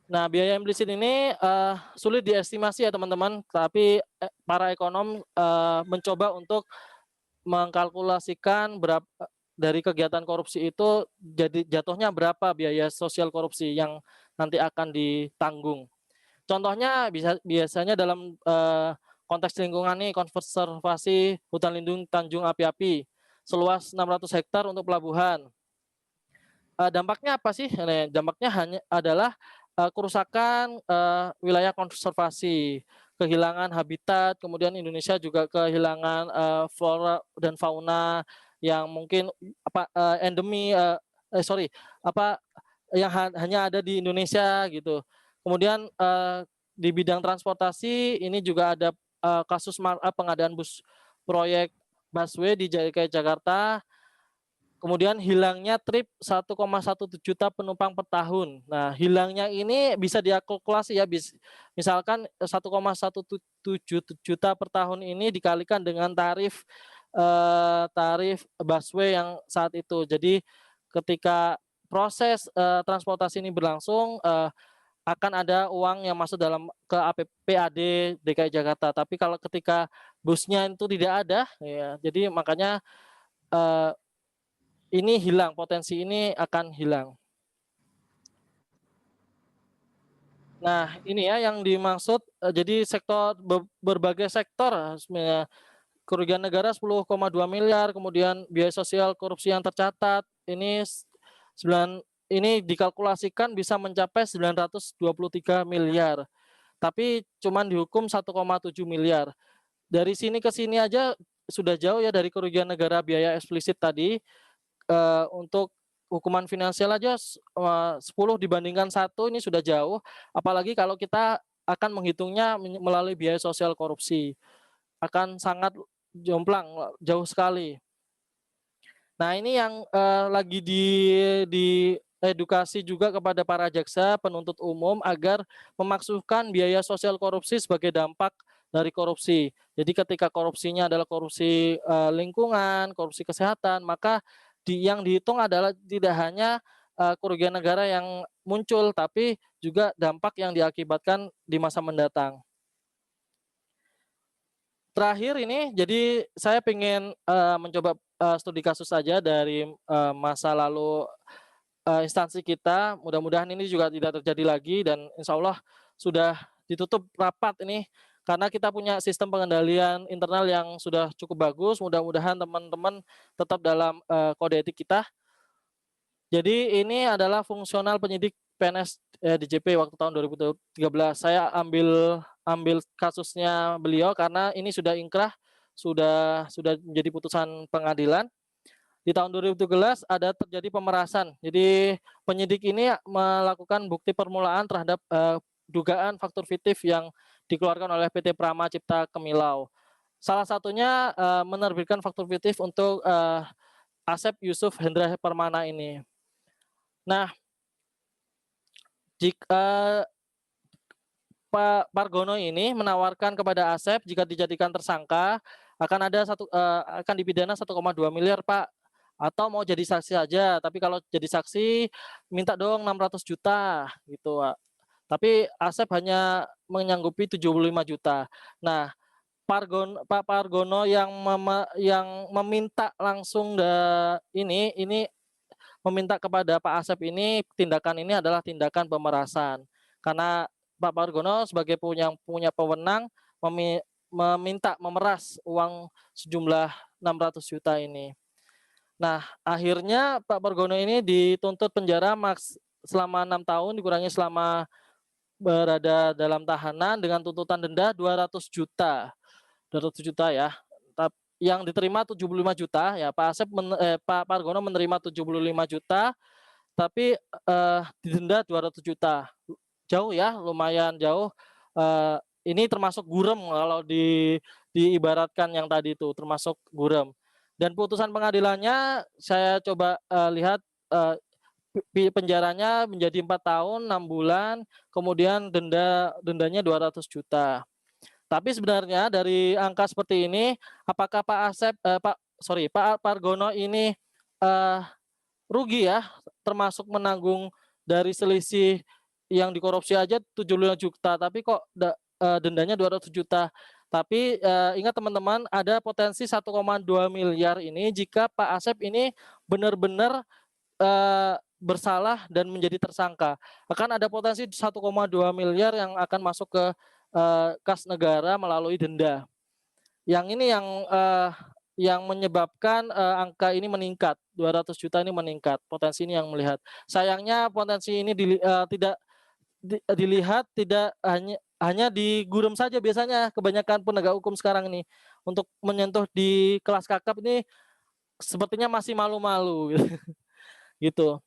Nah, biaya implisit ini sulit diestimasi ya teman-teman, tapi para ekonom mencoba untuk mengkalkulasikan berapa dari kegiatan korupsi itu jadi jatuhnya berapa biaya sosial korupsi yang nanti akan ditanggung. Contohnya biasanya dalam konteks lingkungan nih, konservasi hutan lindung Tanjung Api-Api seluas 600 hektar untuk pelabuhan. Dampaknya apa sih? Dampaknya adalah kerusakan wilayah konservasi, kehilangan habitat, kemudian Indonesia juga kehilangan flora dan fauna yang mungkin endemi yang hanya ada di Indonesia gitu. Kemudian di bidang transportasi ini juga ada kasus pengadaan bus proyek busway di DKI Jakarta. Kemudian hilangnya trip 1,1 juta penumpang per tahun. Nah, hilangnya ini bisa dikalkulasi ya, misalkan 1,17 juta per tahun ini dikalikan dengan tarif busway yang saat itu. Jadi ketika proses transportasi ini berlangsung akan ada uang yang masuk dalam ke PAD DKI Jakarta. Tapi kalau ketika busnya itu tidak ada, ya, jadi makanya ini hilang, potensi ini akan hilang. Nah, ini ya yang dimaksud, jadi berbagai sektor sebenarnya. Kerugian negara 10,2 miliar, kemudian biaya sosial korupsi yang tercatat ini ini dikalkulasikan bisa mencapai 923 miliar. Tapi cuman dihukum 1,7 miliar. Dari sini ke sini aja sudah jauh ya dari kerugian negara biaya eksplisit tadi. Untuk hukuman finansial aja 10 dibandingkan 1 ini sudah jauh, apalagi kalau kita akan menghitungnya melalui biaya sosial korupsi. Akan sangat jomplang, jauh sekali. Nah, ini yang lagi di edukasi juga kepada para jaksa penuntut umum agar memasukkan biaya sosial korupsi sebagai dampak dari korupsi. Jadi ketika korupsinya adalah korupsi lingkungan, korupsi kesehatan, maka yang dihitung adalah tidak hanya kerugian negara yang muncul, tapi juga dampak yang diakibatkan di masa mendatang. Terakhir ini, jadi saya ingin mencoba studi kasus saja dari masa lalu instansi kita. Mudah-mudahan ini juga tidak terjadi lagi dan insya Allah sudah ditutup rapat ini karena kita punya sistem pengendalian internal yang sudah cukup bagus. Mudah-mudahan teman-teman tetap dalam kode etik kita. Jadi ini adalah fungsional penyidik PNS DJP waktu tahun 2013. Saya ambil kasusnya beliau karena ini sudah ingkrah, sudah menjadi putusan pengadilan. Di tahun 2013 ada terjadi pemerasan. Jadi penyidik ini melakukan bukti permulaan terhadap dugaan faktur fiktif yang dikeluarkan oleh PT Prama Cipta Kemilau. Salah satunya menerbitkan faktur fiktif untuk Asep Yusuf Hendra Permana ini. Nah, jika Pak Pargono ini menawarkan kepada Asep jika dijadikan tersangka akan dipidana 1,2 miliar Pak, atau mau jadi saksi saja, tapi kalau jadi saksi minta dong 600 juta gitu Pak. Tapi Asep hanya menyanggupi 75 juta. Nah, Pak Pargono yang meminta langsung ini meminta kepada Pak Asep ini, tindakan ini adalah tindakan pemerasan. Karena Pak Pargono sebagai punya pewenang meminta memeras uang sejumlah 600 juta ini. Nah, akhirnya Pak Pargono ini dituntut penjara selama 6 tahun, dikurangi selama berada dalam tahanan dengan tuntutan denda 200 juta. 200 juta ya. Yang diterima 75 juta ya, Pak Pargono menerima 75 juta, tapi didenda 200 juta. Jauh ya, lumayan jauh. Ini termasuk gurem kalau diibaratkan yang tadi itu, termasuk gurem. Dan putusan pengadilannya saya coba lihat penjaranya menjadi 4 tahun 6 bulan, kemudian dendanya 200 juta. Tapi sebenarnya dari angka seperti ini, apakah Pak Pargono ini rugi ya, termasuk menanggung dari selisih yang dikorupsi aja 75 juta, tapi kok dendanya 200 juta. Tapi ingat teman-teman, ada potensi 1,2 miliar ini jika Pak Asep ini benar-benar bersalah dan menjadi tersangka. Akan ada potensi 1,2 miliar yang akan masuk ke kas negara melalui denda. Yang ini yang menyebabkan angka ini meningkat, 200 juta ini meningkat, potensi ini yang melihat. Sayangnya potensi ini tidak dilihat, tidak hanya di gurem saja biasanya, kebanyakan penegak hukum sekarang ini untuk menyentuh di kelas kakap ini sepertinya masih malu-malu gitu.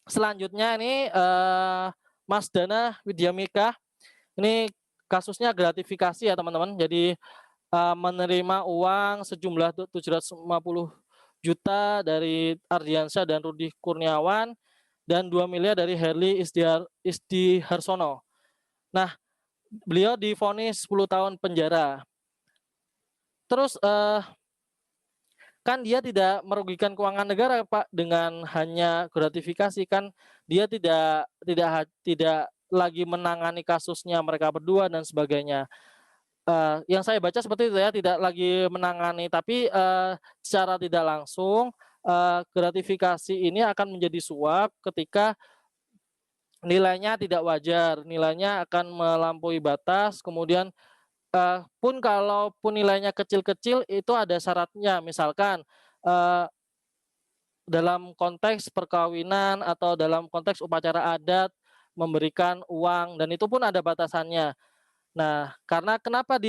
Selanjutnya ini Mas Dana Widyamika, ini kasusnya gratifikasi ya teman-teman. Jadi menerima uang sejumlah 750 juta dari Ardiansyah dan Rudi Kurniawan dan 2 miliar dari Herli Istiharsono. Nah, beliau divonis 10 tahun penjara. Terus kan dia tidak merugikan keuangan negara Pak dengan hanya gratifikasi, kan dia tidak lagi menangani kasusnya mereka berdua dan sebagainya. Yang saya baca seperti itu ya, tidak lagi menangani, tapi secara tidak langsung gratifikasi ini akan menjadi suap ketika nilainya tidak wajar, nilainya akan melampaui batas, kemudian pun kalaupun nilainya kecil-kecil itu ada syaratnya, misalkan dalam konteks perkawinan atau dalam konteks upacara adat memberikan uang dan itu pun ada batasannya. Nah, karena kenapa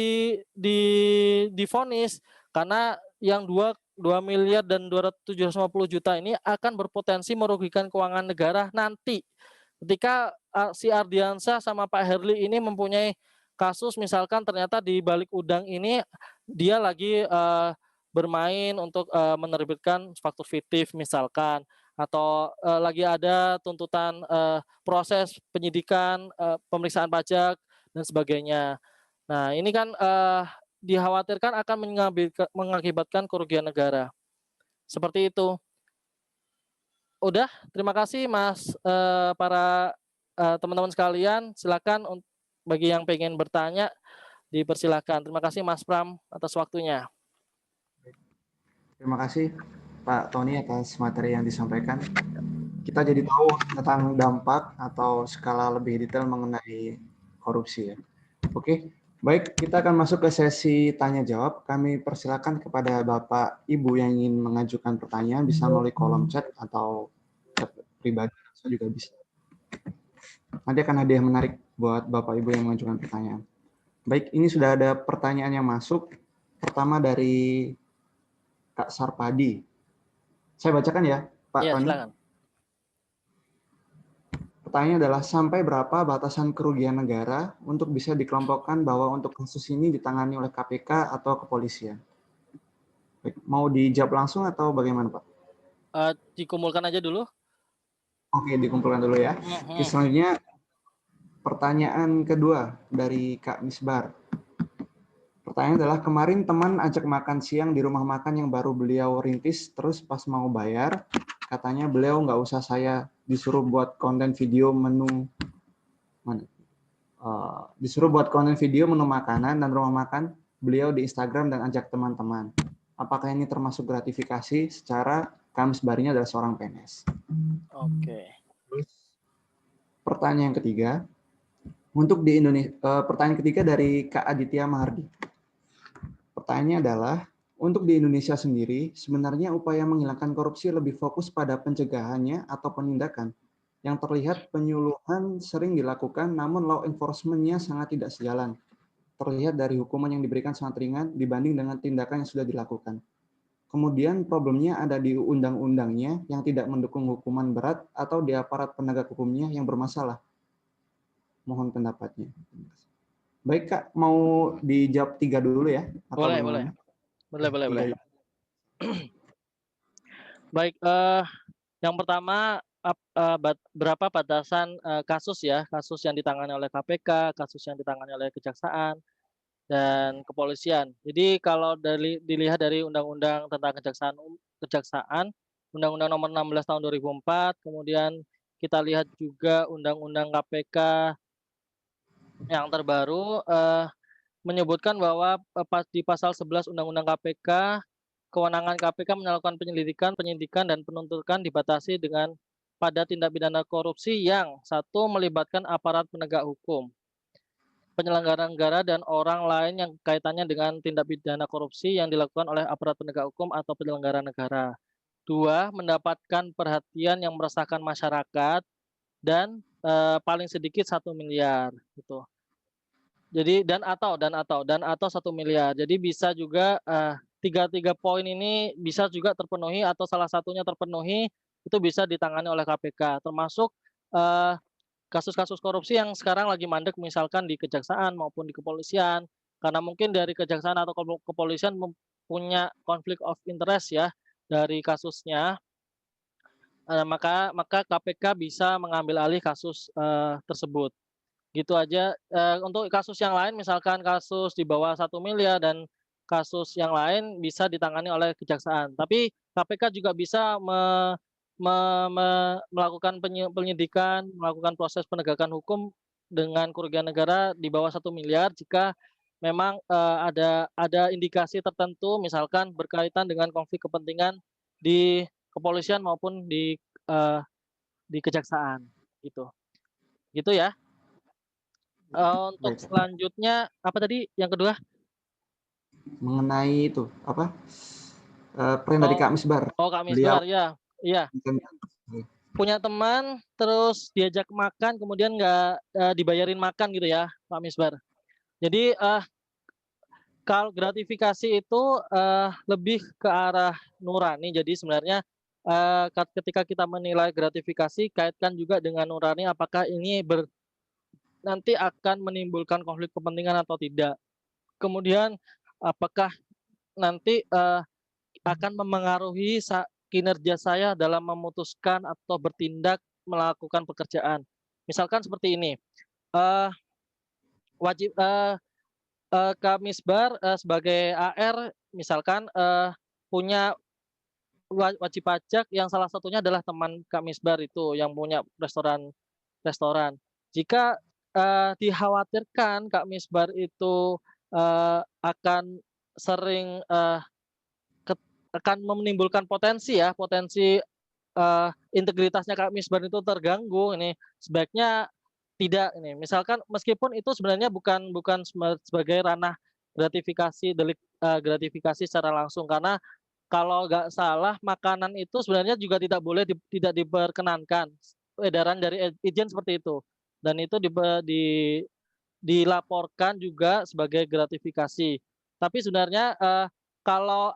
divonis? Karena yang 2 miliar dan 750 juta ini akan berpotensi merugikan keuangan negara nanti. Ketika si Ardiansyah sama Pak Herli ini mempunyai kasus, misalkan ternyata di balik udang ini dia lagi bermain untuk menerbitkan faktur fiktif misalkan, atau lagi ada tuntutan proses penyidikan, pemeriksaan pajak dan sebagainya. Nah, ini kan dikhawatirkan akan mengakibatkan kerugian negara. Seperti itu. Udah, terima kasih Mas, para teman-teman sekalian. Silakan bagi yang pengen bertanya dipersilakan. Terima kasih Mas Pram atas waktunya. Terima kasih Pak Tony atas materi yang disampaikan. Kita jadi tahu tentang dampak atau skala lebih detail mengenai korupsi ya. Oke, baik, kita akan masuk ke sesi tanya jawab. Kami persilakan kepada Bapak Ibu yang ingin mengajukan pertanyaan bisa melalui kolom chat atau chat pribadi juga bisa. Nanti akan ada yang menarik buat Bapak Ibu yang mengajukan pertanyaan. Baik, ini sudah ada pertanyaan yang masuk. Pertama dari Kak Sarpadi. Saya bacakan ya, Pak Iya, Tony. silakan. Pertanyaannya adalah sampai berapa batasan kerugian negara untuk bisa dikelompokkan bahwa untuk kasus ini ditangani oleh KPK atau kepolisian? Baik, mau dijawab langsung atau bagaimana, Pak? Dikumpulkan aja dulu. Oke, dikumpulkan dulu ya. Oke, selanjutnya pertanyaan kedua dari Kak Misbar. Pertanyaan adalah kemarin teman ajak makan siang di rumah makan yang baru beliau rintis, terus pas mau bayar, katanya beliau nggak usah saya disuruh buat konten video menu disuruh buat konten video menu makanan dan rumah makan beliau di Instagram dan ajak teman-teman. Apakah ini termasuk gratifikasi secara kami sebarinya adalah seorang PNS? Oke. Pertanyaan ketiga, untuk di Indonesia, pertanyaan ketiga dari Kak Aditya Mahardi. Pertanyaannya adalah, untuk di Indonesia sendiri, sebenarnya upaya menghilangkan korupsi lebih fokus pada pencegahannya atau penindakan. Yang terlihat penyuluhan sering dilakukan, namun law enforcement-nya sangat tidak sejalan. Terlihat dari hukuman yang diberikan sangat ringan dibanding dengan tindakan yang sudah dilakukan. Kemudian problemnya ada di undang-undangnya yang tidak mendukung hukuman berat atau di aparat penegak hukumnya yang bermasalah. Mohon pendapatnya. Baik Kak, mau dijawab 3 dulu ya? Atau Boleh, bagaimana? boleh. Baik, yang pertama berapa batasan kasus ya, kasus yang ditangani oleh KPK, kasus yang ditangani oleh Kejaksaan dan Kepolisian. Jadi kalau dilihat dari Undang-Undang tentang Kejaksaan, Undang-Undang Nomor 16 Tahun 2004, kemudian kita lihat juga Undang-Undang KPK yang terbaru menyebutkan bahwa di pasal 11 Undang-Undang KPK, kewenangan KPK melakukan penyidikan dan penuntutan dibatasi dengan pada tindak pidana korupsi yang satu melibatkan aparat penegak hukum, penyelenggara negara dan orang lain yang kaitannya dengan tindak pidana korupsi yang dilakukan oleh aparat penegak hukum atau penyelenggara negara. 2, mendapatkan perhatian yang meresahkan masyarakat dan paling sedikit 1 miliar gitu. Jadi dan atau 1 miliar. Jadi bisa juga tiga poin ini bisa juga terpenuhi atau salah satunya terpenuhi itu bisa ditangani oleh KPK, termasuk kasus-kasus korupsi yang sekarang lagi mandek misalkan di Kejaksaan maupun di Kepolisian, karena mungkin dari Kejaksaan atau Kepolisian punya konflik of interest ya dari kasusnya, maka KPK bisa mengambil alih kasus tersebut. Gitu aja. Untuk kasus yang lain misalkan kasus di bawah 1 miliar dan kasus yang lain bisa ditangani oleh Kejaksaan. Tapi KPK juga bisa melakukan penyidikan, melakukan proses penegakan hukum dengan kerugian negara di bawah 1 miliar jika memang ada indikasi tertentu misalkan berkaitan dengan konflik kepentingan di kepolisian maupun di kejaksaan gitu. Gitu ya. Untuk Baik. selanjutnya apa tadi yang kedua? Mengenai itu apa? Peran dari Kak Misbar. Oh, Kak Beliau Misbar ya. Iya, punya teman terus diajak makan kemudian nggak dibayarin makan gitu ya, Pak Misbar. Jadi kalau gratifikasi itu lebih ke arah nurani. Jadi sebenarnya ketika kita menilai gratifikasi kaitkan juga dengan nurani apakah ini nanti akan menimbulkan konflik kepentingan atau tidak. Kemudian apakah nanti akan memengaruhi kinerja saya dalam memutuskan atau bertindak melakukan pekerjaan. Misalkan seperti ini, eh, wajib Kak Misbar sebagai AR misalkan punya wajib pajak yang salah satunya adalah teman Kak Misbar itu yang punya restoran. Jika dikhawatirkan Kak Misbar itu akan sering akan menimbulkan potensi integritasnya Kak Misbar itu terganggu ini sebaiknya tidak ini. Misalkan meskipun itu sebenarnya bukan bukan sebagai ranah gratifikasi secara langsung karena kalau nggak salah makanan itu sebenarnya juga tidak boleh tidak diperkenankan edaran dari Ijen seperti itu dan itu dilaporkan juga sebagai gratifikasi. Tapi sebenarnya kalau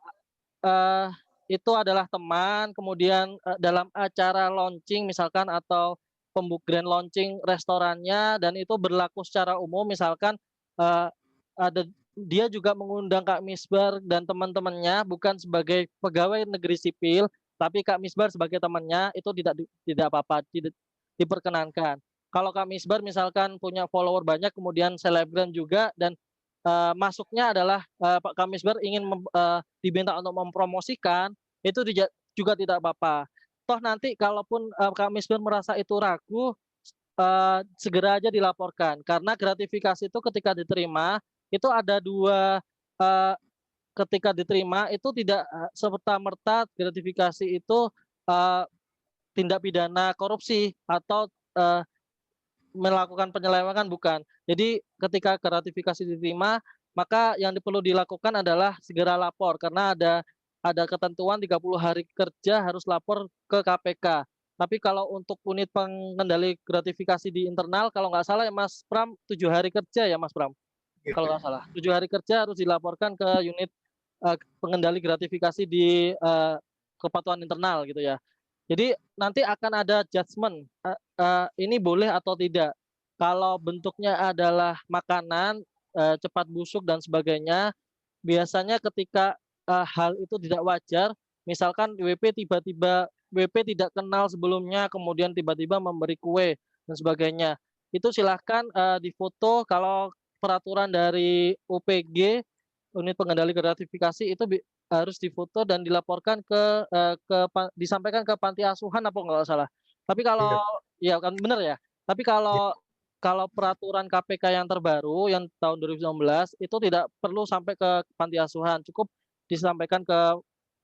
eh, itu adalah teman, kemudian dalam acara launching misalkan atau grand launching restorannya dan itu berlaku secara umum misalkan eh, ada dia juga mengundang Kak Misbar dan teman-temannya bukan sebagai pegawai negeri sipil, tapi Kak Misbar sebagai temannya itu tidak apa-apa, tidak diperkenankan. Kalau Kak Misbar misalkan punya follower banyak, kemudian selebgram juga dan masuknya adalah Pak Kak Misbar ingin diminta untuk mempromosikan, itu juga tidak apa-apa. Toh nanti kalaupun Kak Misbar merasa itu ragu, segera aja dilaporkan. Karena gratifikasi itu ketika diterima, itu ada dua, ketika diterima itu tidak serta-merta gratifikasi itu uh, tindak pidana korupsi atau melakukan penyelewengan bukan. Jadi ketika gratifikasi diterima, maka yang perlu dilakukan adalah segera lapor karena ada ketentuan 30 hari kerja harus lapor ke KPK. Tapi kalau untuk unit pengendali gratifikasi di internal, kalau nggak salah ya Mas Pram, 7 hari kerja ya Mas Pram. Kalau nggak salah, 7 hari kerja harus dilaporkan ke unit pengendali gratifikasi di kepatuhan internal gitu ya. Jadi nanti akan ada judgement ini boleh atau tidak. Kalau bentuknya adalah makanan cepat busuk dan sebagainya, biasanya ketika hal itu tidak wajar, misalkan WP tidak kenal sebelumnya, kemudian tiba-tiba memberi kue dan sebagainya, itu silahkan difoto. Kalau peraturan dari UPG unit pengendali gratifikasi itu harus difoto dan dilaporkan disampaikan ke panti asuhan apa nggak salah. Tapi kalau ya kan benar ya. Tapi kalau peraturan KPK yang terbaru yang tahun 2019 itu tidak perlu sampai ke panti asuhan, cukup disampaikan ke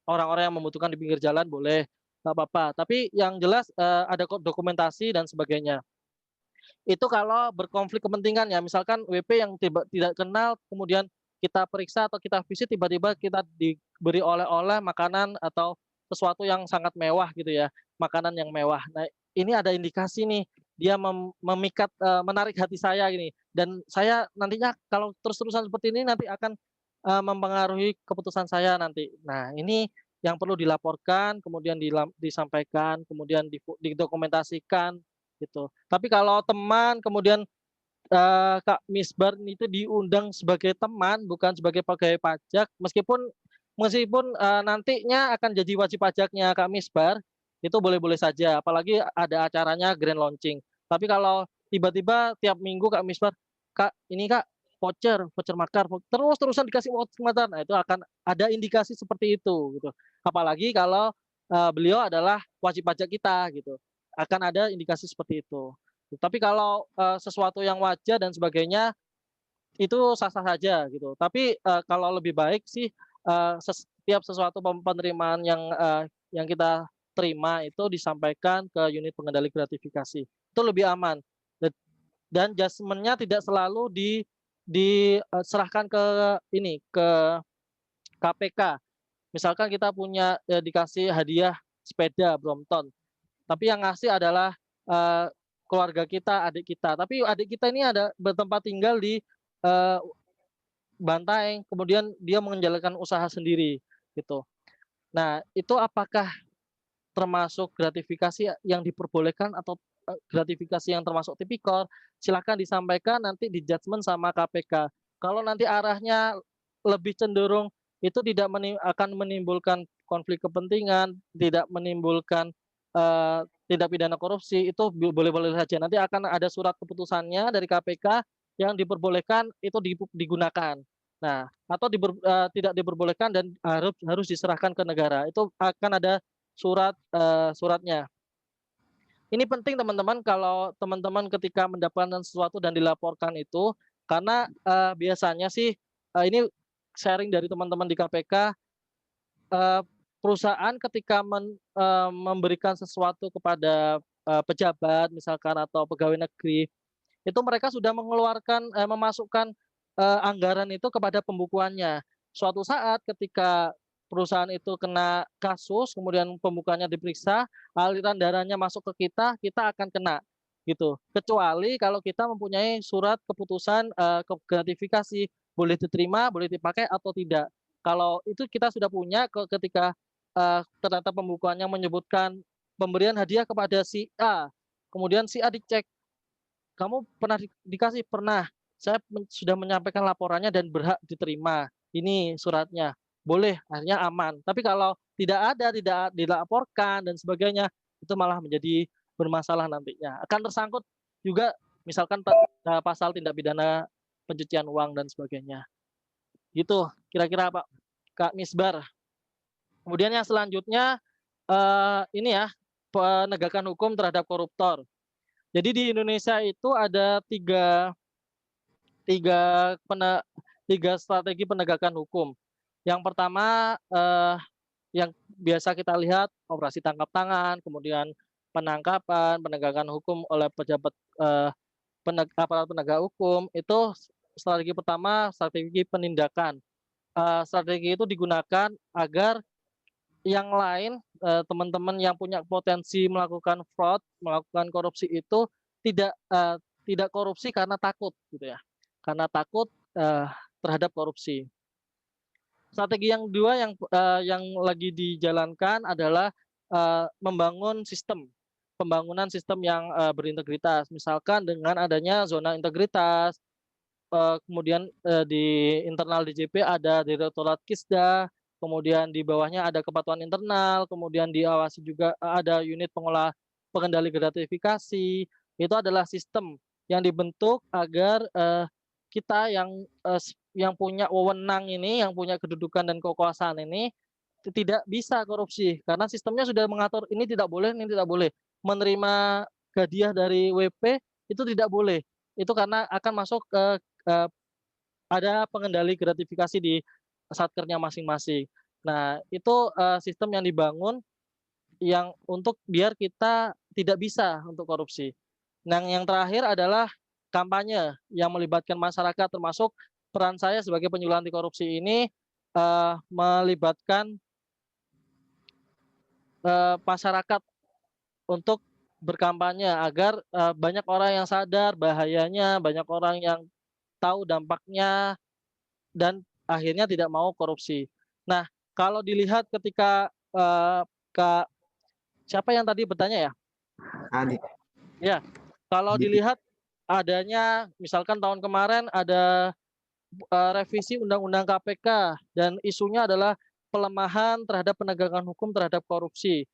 orang-orang yang membutuhkan di pinggir jalan boleh nggak apa-apa. Tapi yang jelas ada dokumentasi dan sebagainya. Itu kalau berkonflik kepentingan ya, misalkan WP yang tidak kenal kemudian kita periksa atau kita visit tiba-tiba kita diberi oleh-oleh makanan atau sesuatu yang sangat mewah gitu ya, makanan yang mewah. Nah, ini ada indikasi nih dia memikat menarik hati saya gini dan saya nantinya kalau terus-terusan seperti ini nanti akan mempengaruhi keputusan saya nanti. Nah, ini yang perlu dilaporkan, kemudian disampaikan, kemudian didokumentasikan gitu. Tapi kalau teman kemudian Kak Misbar itu diundang sebagai teman bukan sebagai pegawai pajak meskipun nantinya akan jadi wajib pajaknya Kak Misbar itu boleh-boleh saja apalagi ada acaranya grand launching. Tapi kalau tiba-tiba tiap minggu Kak Misbar, Kak ini Kak voucher makar terus-terusan dikasih voucher makar, nah itu akan ada indikasi seperti itu gitu. Apalagi kalau beliau adalah wajib pajak kita gitu. Akan ada indikasi seperti itu. Tapi kalau sesuatu yang wajar dan sebagainya itu sah-sah saja gitu. Tapi kalau lebih baik sih setiap sesuatu penerimaan yang kita terima itu disampaikan ke unit pengendali gratifikasi. Itu lebih aman. Dan judgement-nya tidak selalu diserahkan ke KPK. Misalkan kita punya dikasih hadiah sepeda Brompton, tapi yang ngasih adalah keluarga kita, adik kita. Tapi adik kita ini ada bertempat tinggal di Bantaeng, kemudian dia menjalankan usaha sendiri gitu. Nah, itu apakah termasuk gratifikasi yang diperbolehkan atau gratifikasi yang termasuk tipikor? Silakan disampaikan nanti di judgement sama KPK. Kalau nanti arahnya lebih cenderung itu tidak akan menimbulkan konflik kepentingan, tidak menimbulkan tindak pidana korupsi, itu boleh-boleh saja. Nanti akan ada surat keputusannya dari KPK yang diperbolehkan itu digunakan. Nah, atau tidak diperbolehkan dan harus diserahkan ke negara. Itu akan ada suratnya. Ini penting teman-teman kalau teman-teman ketika mendapatkan sesuatu dan dilaporkan itu, karena biasanya sih ini sharing dari teman-teman di KPK, perusahaan ketika memberikan sesuatu kepada pejabat misalkan atau pegawai negeri, itu mereka sudah mengeluarkan memasukkan anggaran itu kepada pembukuannya. Suatu saat ketika perusahaan itu kena kasus, kemudian pembukuannya diperiksa, aliran dananya masuk ke kita akan kena gitu. Kecuali kalau kita mempunyai surat keputusan gratifikasi, boleh diterima, boleh dipakai atau tidak. Kalau itu kita sudah punya ketika ternyata pembukuannya menyebutkan pemberian hadiah kepada si A, kemudian si A dicek, kamu pernah dikasih? Pernah. Saya sudah menyampaikan laporannya dan berhak diterima. Ini suratnya. Boleh, akhirnya aman. Tapi kalau tidak ada, tidak dilaporkan dan sebagainya, itu malah menjadi bermasalah nantinya. Akan tersangkut juga misalkan pasal tindak pidana pencucian uang dan sebagainya. Gitu kira-kira Pak Kak Misbar. Kemudian yang selanjutnya ini ya, penegakan hukum terhadap koruptor. Jadi di Indonesia itu ada tiga strategi penegakan hukum. Yang pertama yang biasa kita lihat operasi tangkap tangan, kemudian penangkapan, penegakan hukum oleh pejabat aparat penegak hukum, itu strategi pertama, strategi penindakan. Strategi itu digunakan agar yang lain, teman-teman yang punya potensi melakukan fraud, melakukan korupsi itu tidak korupsi karena takut gitu ya. Karena takut terhadap korupsi. Strategi yang kedua yang lagi dijalankan adalah membangun pembangunan sistem yang berintegritas. Misalkan dengan adanya zona integritas, kemudian di internal DJP ada Direktorat Kisda, kemudian di bawahnya ada kepatuhan internal, kemudian diawasi juga ada unit pengendali gratifikasi. Itu adalah sistem yang dibentuk agar kita yang punya wewenang ini, yang punya kedudukan dan kekuasaan ini tidak bisa korupsi karena sistemnya sudah mengatur ini tidak boleh, ini tidak boleh. Menerima hadiah dari WP itu tidak boleh. Itu karena akan masuk ada pengendali gratifikasi di satkernya masing-masing. Nah, itu sistem yang dibangun yang untuk biar kita tidak bisa untuk korupsi. Nah, yang terakhir adalah kampanye yang melibatkan masyarakat, termasuk peran saya sebagai penyuluh anti korupsi ini melibatkan masyarakat untuk berkampanye agar banyak orang yang sadar bahayanya, banyak orang yang tahu dampaknya dan akhirnya tidak mau korupsi. Nah, kalau dilihat ketika Kak siapa yang tadi bertanya ya? Adik. Ya, kalau dilihat adanya misalkan tahun kemarin ada revisi Undang-Undang KPK dan isunya adalah pelemahan terhadap penegakan hukum terhadap korupsi.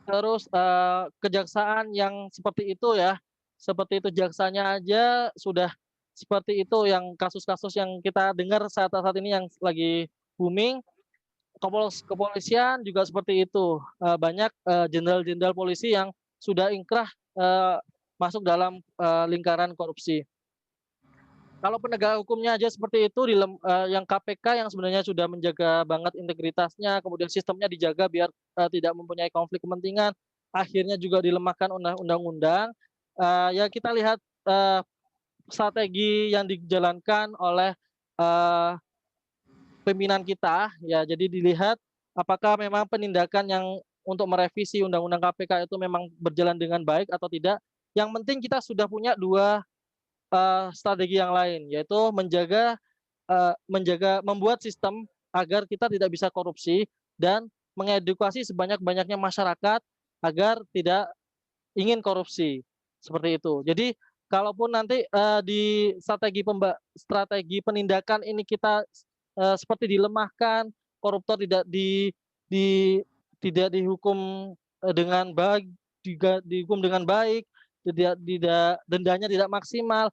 Terus kejaksaan yang seperti itu ya, seperti itu jaksanya aja sudah seperti itu yang kasus-kasus yang kita dengar saat ini yang lagi booming. Kepolisian juga seperti itu. Banyak jenderal-jenderal polisi yang sudah ingkrah masuk dalam lingkaran korupsi. kalau penegak hukumnya aja seperti itu yang KPK yang sebenarnya sudah menjaga banget integritasnya, kemudian sistemnya dijaga biar tidak mempunyai konflik kepentingan, akhirnya juga dilemahkan undang-undang. Ya kita lihat strategi yang dijalankan oleh eh, pimpinan kita, ya jadi dilihat apakah memang penindakan yang untuk merevisi undang-undang KPK itu memang berjalan dengan baik atau tidak. Yang penting kita sudah punya dua strategi yang lain, yaitu membuat sistem agar kita tidak bisa korupsi dan mengedukasi sebanyak-banyaknya masyarakat agar tidak ingin korupsi, seperti itu. Jadi kalaupun nanti di strategi penindakan ini kita seperti dilemahkan, koruptor di tidak dihukum dengan baik, dihukum dengan baik, tidak dendanya tidak maksimal,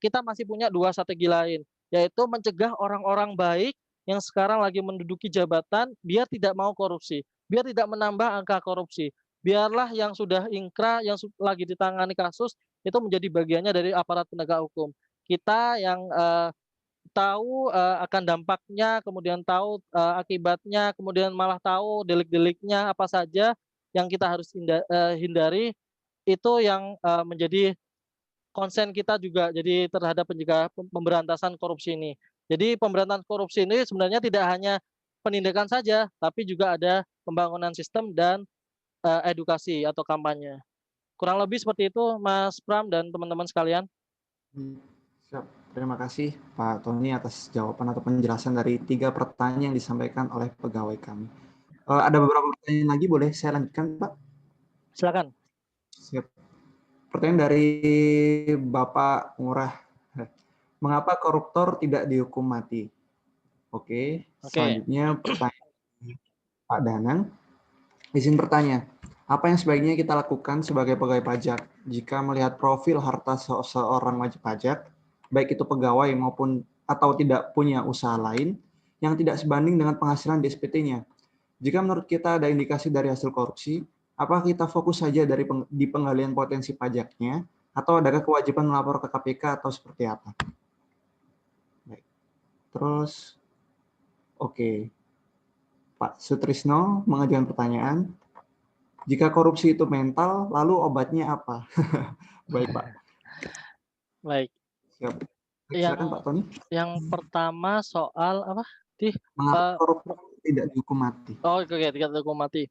kita masih punya dua strategi lain, yaitu mencegah orang-orang baik yang sekarang lagi menduduki jabatan biar tidak mau korupsi, biar tidak menambah angka korupsi. Biarlah yang sudah ingkrah, yang lagi ditangani kasus itu menjadi bagiannya dari aparat penegak hukum. Kita yang tahu akan dampaknya, kemudian tahu akibatnya, kemudian malah tahu delik-deliknya apa saja yang kita harus hindari, itu yang menjadi konsen kita juga jadi terhadap pemberantasan korupsi ini. Jadi pemberantasan korupsi ini sebenarnya tidak hanya penindakan saja, tapi juga ada pembangunan sistem dan edukasi atau kampanye. Kurang lebih seperti itu, Mas Pram dan teman-teman sekalian. Siap. Terima kasih Pak Tony atas jawaban atau penjelasan dari 3 pertanyaan yang disampaikan oleh pegawai kami. Ada beberapa pertanyaan lagi, boleh saya lanjutkan, Pak? Silakan. Siap. Pertanyaan dari Bapak Ngurah. Mengapa koruptor tidak dihukum mati? Oke. Selanjutnya pertanyaan Pak Danang. Izin bertanya, apa yang sebaiknya kita lakukan sebagai pegawai pajak jika melihat profil harta seorang wajib pajak, baik itu pegawai maupun atau tidak punya usaha lain, yang tidak sebanding dengan penghasilan di SPT-nya? Jika menurut kita ada indikasi dari hasil korupsi, apakah kita fokus saja di penggalian potensi pajaknya, atau adakah kewajiban melapor ke KPK atau seperti apa? Baik. Terus, oke. Pak Sutrisno mengajukan pertanyaan, jika korupsi itu mental, lalu obatnya apa? Baik, Pak. Baik. Siap. Silakan Pak Tony. Yang pertama soal apa? Mengapa koruptor tidak dihukum mati? Oh, oke, tidak dihukum mati.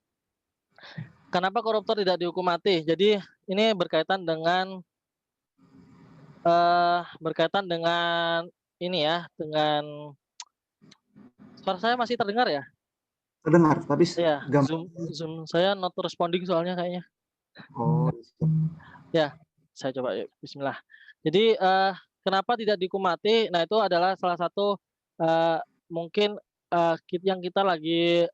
Kenapa koruptor tidak dihukum mati? Jadi ini berkaitan dengan ini ya, dengan suara saya masih terdengar ya? Terdengar, tapi ya, Zoom saya not responding soalnya kayaknya. Oh. Ya, saya coba yuk. Bismillah. Jadi kenapa tidak dihukum mati? Nah, itu adalah salah satu mungkin yang kita lagi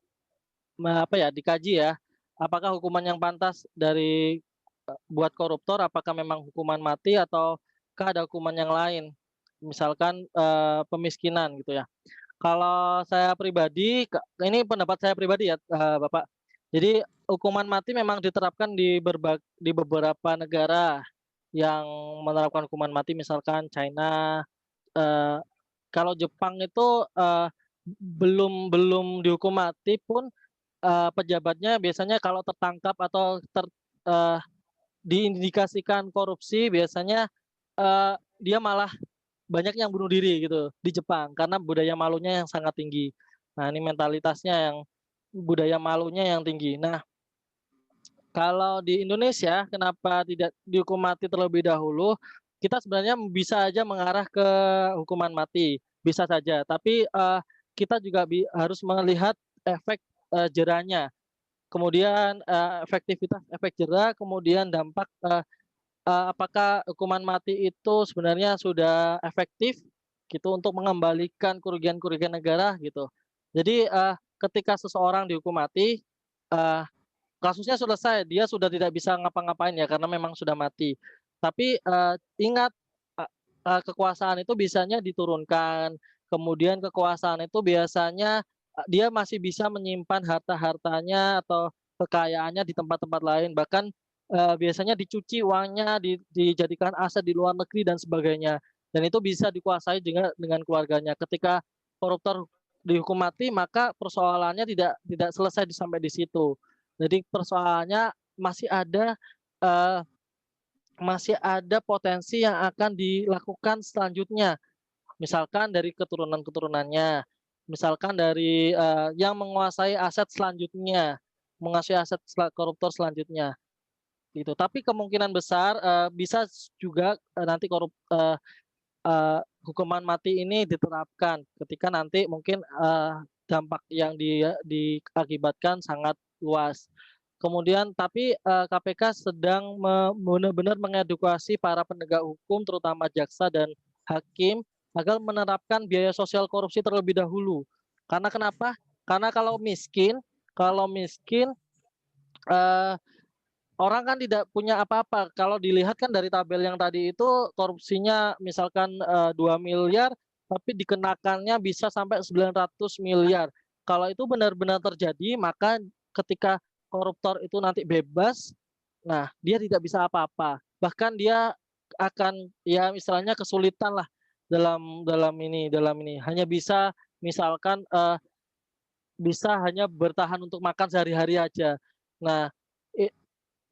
dikaji ya. Apakah hukuman yang pantas dari buat koruptor, apakah memang hukuman mati ataukah ada hukuman yang lain? Misalkan pemiskinan gitu ya. Kalau saya pribadi, ini pendapat saya pribadi ya, Bapak. Jadi hukuman mati memang diterapkan di beberapa negara yang menerapkan hukuman mati, misalkan China. Kalau Jepang itu belum dihukum mati pun pejabatnya biasanya kalau tertangkap atau diindikasikan korupsi, biasanya dia malah banyak yang bunuh diri gitu di Jepang karena budaya malunya yang sangat tinggi. Nah, ini mentalitasnya budaya malunya yang tinggi. Nah, kalau di Indonesia kenapa tidak dihukum mati terlebih dahulu? Kita sebenarnya bisa aja mengarah ke hukuman mati, bisa saja. Tapi kita juga harus melihat efek jerahnya. Kemudian efektivitas efek jerah, kemudian dampak apakah hukuman mati itu sebenarnya sudah efektif gitu untuk mengembalikan kerugian-kerugian negara gitu. Jadi ketika seseorang dihukum mati, kasusnya selesai, dia sudah tidak bisa ngapa-ngapain ya karena memang sudah mati. Tapi ingat kekuasaan itu bisanya diturunkan. Kemudian kekuasaan itu biasanya dia masih bisa menyimpan harta-hartanya atau kekayaannya di tempat-tempat lain. Bahkan biasanya dicuci uangnya, dijadikan aset di luar negeri dan sebagainya. dan itu bisa dikuasai dengan keluarganya. Ketika koruptor dihukum mati, maka persoalannya tidak selesai sampai di situ. Jadi persoalannya eh, masih ada potensi yang akan dilakukan selanjutnya. Misalkan dari keturunan-keturunannya, misalkan dari yang menguasai aset selanjutnya, menguasai aset koruptor selanjutnya. Gitu. Tapi kemungkinan besar bisa juga nanti hukuman mati ini diterapkan ketika nanti mungkin dampak yang diakibatkan sangat luas. Kemudian tapi KPK sedang benar-benar mengedukasi para penegak hukum terutama jaksa dan hakim agar menerapkan biaya sosial korupsi terlebih dahulu. Karena kenapa? Karena kalau miskin eh, orang kan tidak punya apa-apa. Kalau dilihat kan dari tabel yang tadi itu korupsinya misalkan 2 miliar tapi dikenakannya bisa sampai 900 miliar. Kalau itu benar-benar terjadi, maka ketika koruptor itu nanti bebas, nah dia tidak bisa apa-apa. Bahkan dia akan ya misalnya kesulitan lah dalam ini hanya bisa misalkan bisa hanya bertahan untuk makan sehari-hari aja. Nah,